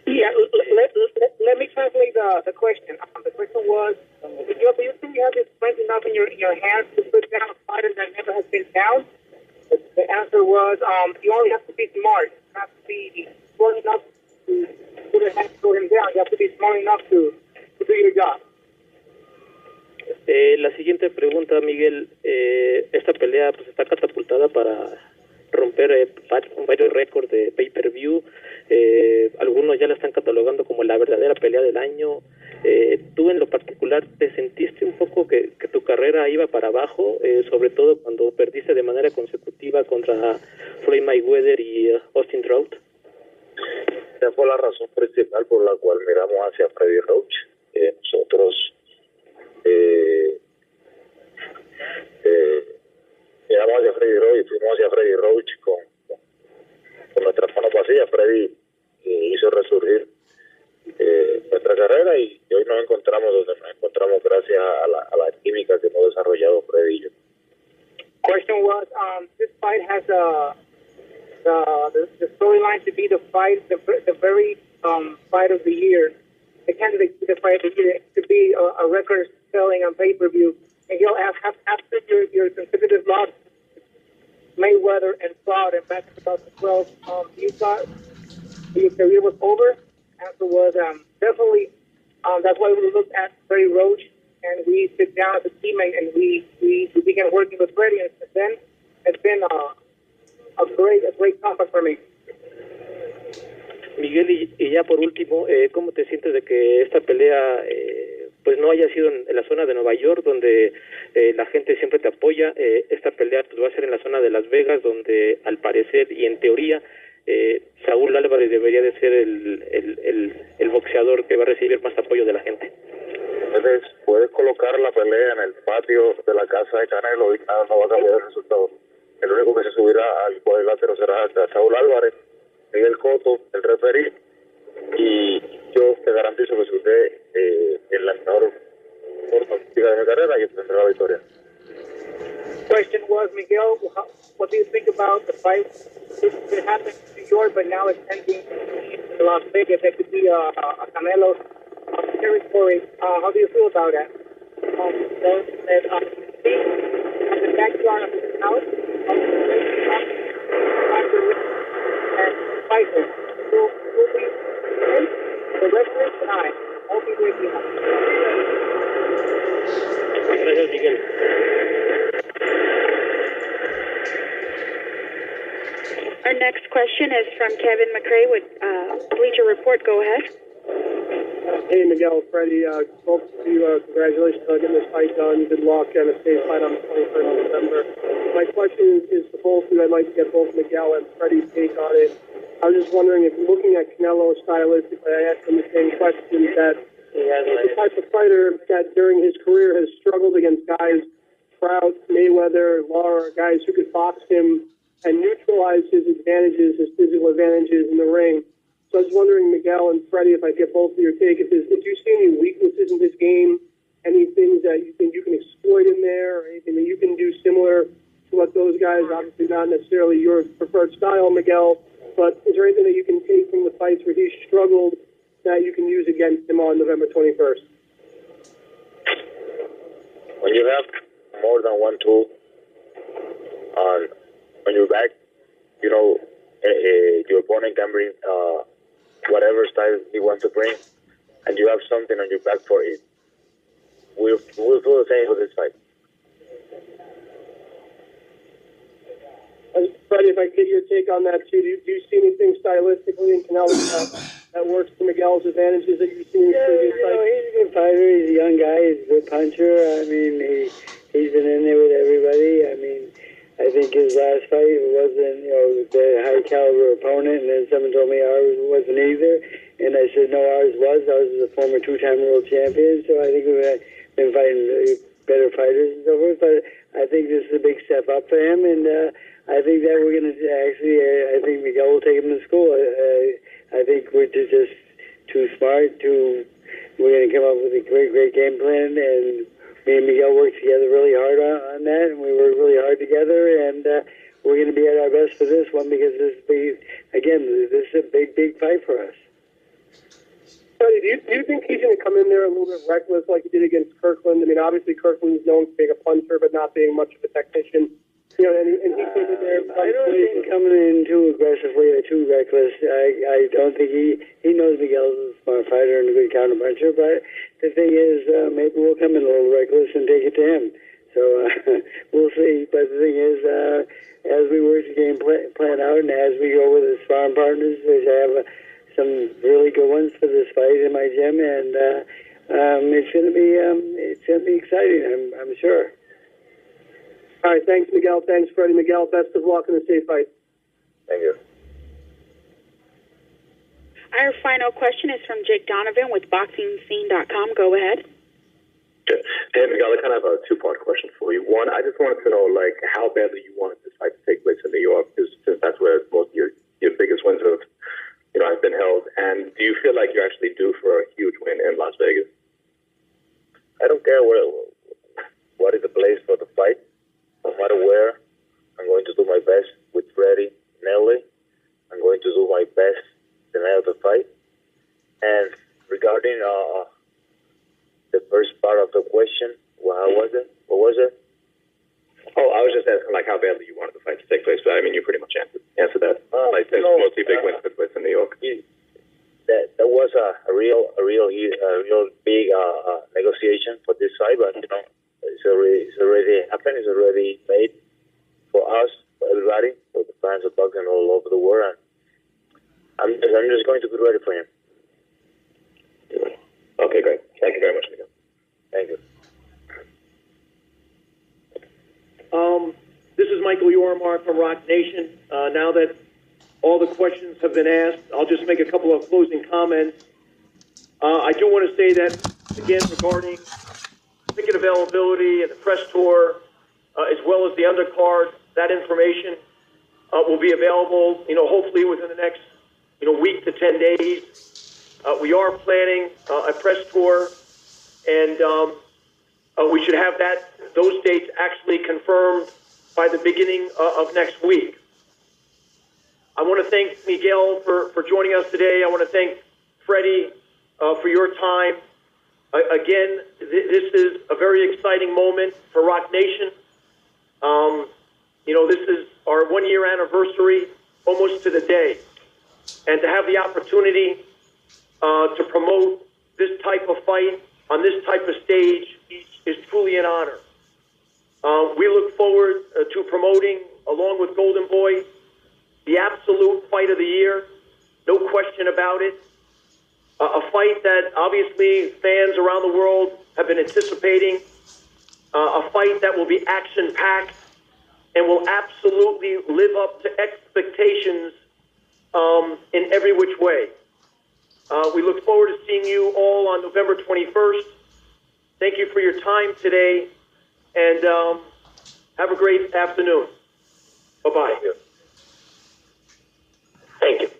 Yeah, let me translate the question. The question was, do you think you have the strength enough in your hands to put down a fighter that never has been down? The answer was, you only have to be smart. You have to be smart enough to put a hand to throw him down. You have to be smart enough to do your job. La siguiente pregunta, Miguel. Esta pelea pues está catapultada para romper varios récords de pay-per-view. Algunos ya la están catalogando como la verdadera pelea del año. ¿Tú en lo particular te sentiste un poco que tu carrera iba para abajo, sobre todo cuando perdiste de manera consecutiva contra Floyd Mayweather y Austin Trout? Esa fue la razón principal por la cual miramos hacia Freddie Roach. Nosotros miramos hacia Freddie Roach y fuimos hacia Freddie Roach con nuestras manos vacías. Freddie hizo resurgir nuestra carrera y hoy nos encontramos donde nos encontramos gracias a la química que hemos desarrollado Freddie y yo. Question was, this fight has the storyline to be the very fight of the year, the candidate to the fight of the year, to be a record selling on pay-per-view. Miguel, after your consecutive loss, Mayweather and Saul in back in 2012, you thought your career was over? Answer was definitely. That's why we looked at Freddie Roach and we sit down as a teammate and we began working with Freddie, and then it's been a great comeback for me. Miguel, y ya por último, ¿cómo te sientes de que esta pelea pues no haya sido en la zona de Nueva York, donde la gente siempre te apoya? Esta pelea pues va a ser en la zona de Las Vegas, donde al parecer y en teoría Saul Alvarez debería de ser el boxeador que va a recibir más apoyo de la gente. Puedes colocar la pelea en el patio de la casa de Canelo y nada, no va a cambiar el resultado. El único que se subirá al cuadrilátero será Saul Alvarez, Miguel Cotto, el referee, y yo te garantizo que si usted en la mejor forma de mi carrera y obtendrá la victoria. Question was, Miguel, what do you think about the fight? It happened in New York, but now it's ending in Las Vegas. That could be a Canelo territory. How do you feel about that? At the backyard of his house, and fighting. So will be the referee and I will be waking up. Gracias, Miguel. Our next question is from Kevin McRae with Bleacher Report. Go ahead. Hey, Miguel, Freddie, both of you, congratulations on getting this fight done. Good luck on a state fight on the 23rd of November. My question is for both of you. I'd like to get both Miguel and Freddie's take on it. I was just wondering if looking at Canelo stylistically, I asked him the same question, that the type of fighter that during his career has struggled against guys, Trout, Mayweather, Lara, guys who could box him and neutralize his advantages, his physical advantages in the ring. So I was wondering, Miguel and Freddie, if I get both of your take, if you see any weaknesses in his game, any things that you think you can exploit in there, or anything that you can do similar to what those guys, obviously not necessarily your preferred style, Miguel, but is there anything that you can take from the fights where he struggled that you can use against him on November 21st? When you have more than one tool on on your back, your opponent can bring whatever style he wants to bring, and you have something on your back for it. We'll do the same with this fight. Freddie, if I get your take on that too, do you see anything stylistically in Canelo that works to Miguel's advantages that you've seen in previous fights? He's a good fighter. He's a young guy. He's a good puncher. I mean, he's been in there with everybody. I mean, I think his last fight wasn't, the high caliber opponent, and then someone told me ours wasn't either, and I said no, ours was. Ours was a former two-time world champion, so I think we've been fighting better fighters and so forth. But I think this is a big step up for him, and I think that we're going to I think Miguel will take him to school. I think we're just too smart. We're going to come up with a great game plan, and me and Miguel worked together really hard on that, and we worked really hard together, and we're going to be at our best for this one because this is a big fight for us. Freddie, do you think he's going to come in there a little bit reckless like he did against Kirkland? I mean, obviously Kirkland's known for being a puncher, but not being much of a technician. And he came in there. I don't think coming in too aggressively or too reckless. I don't think he knows Miguel's a smart fighter and a good counter puncher. But the thing is, maybe we'll come in a little reckless and take it to him. So we'll see. But the thing is, as we work the game plan out and as we go with the sparring partners, which I have some really good ones for this fight in my gym, and it's going to be exciting. I'm sure. All right, thanks, Miguel. Thanks, Freddie. Miguel, best of luck in the safe fight. Thank you. Our final question is from Jake Donovan with BoxingScene.com. Go ahead. Good. Hey, Miguel, I kind of have a two-part question for you. One, I just wanted to know, how badly you wanted this fight to take place in New York, because since that's where most of your biggest wins have been held. And do you feel like you're actually due for a huge win in Las Vegas? I don't care what is the place for the fight. No matter where, I'm going to do my best with Freddie, Nelly. I'm going to do my best the night of the fight. And regarding the first part of the question, how was it? What was it? Oh, I was just asking, how badly you wanted the fight to take place. But, I mean, you pretty much answered that. Since mostly big wins took place in New York. That was a real big negotiation for this fight, but, it's already happened. It's already made for us, for everybody, for the fans of boxing all over the world. And I'm just going to be ready for him. Okay, great. Thank you very much, Miguel. Thank you. This is Michael Yormar from Rock Nation. Now that all the questions have been asked, I'll just make a couple of closing comments. I do want to say that, again, regarding ticket availability and the press tour, as well as the undercard, that information will be available, hopefully within the next, week to 10 days. We are planning a press tour, and we should have those dates actually confirmed by the beginning of next week. I want to thank Miguel for joining us today. I want to thank Freddie for your time. Again, this is a very exciting moment for Rock Nation. This is our 1-year anniversary, almost to the day. And to have the opportunity to promote this type of fight on this type of stage is truly an honor. We look forward to promoting, along with Golden Boy, the absolute fight of the year, no question about it. A fight that obviously fans around the world have been anticipating. A fight that will be action-packed and will absolutely live up to expectations in every which way. We look forward to seeing you all on November 21st. Thank you for your time today, and have a great afternoon. Bye-bye. Thank you.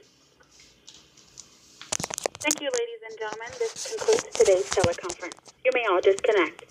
Thank you, ladies and gentlemen. This concludes today's teleconference. You may all disconnect.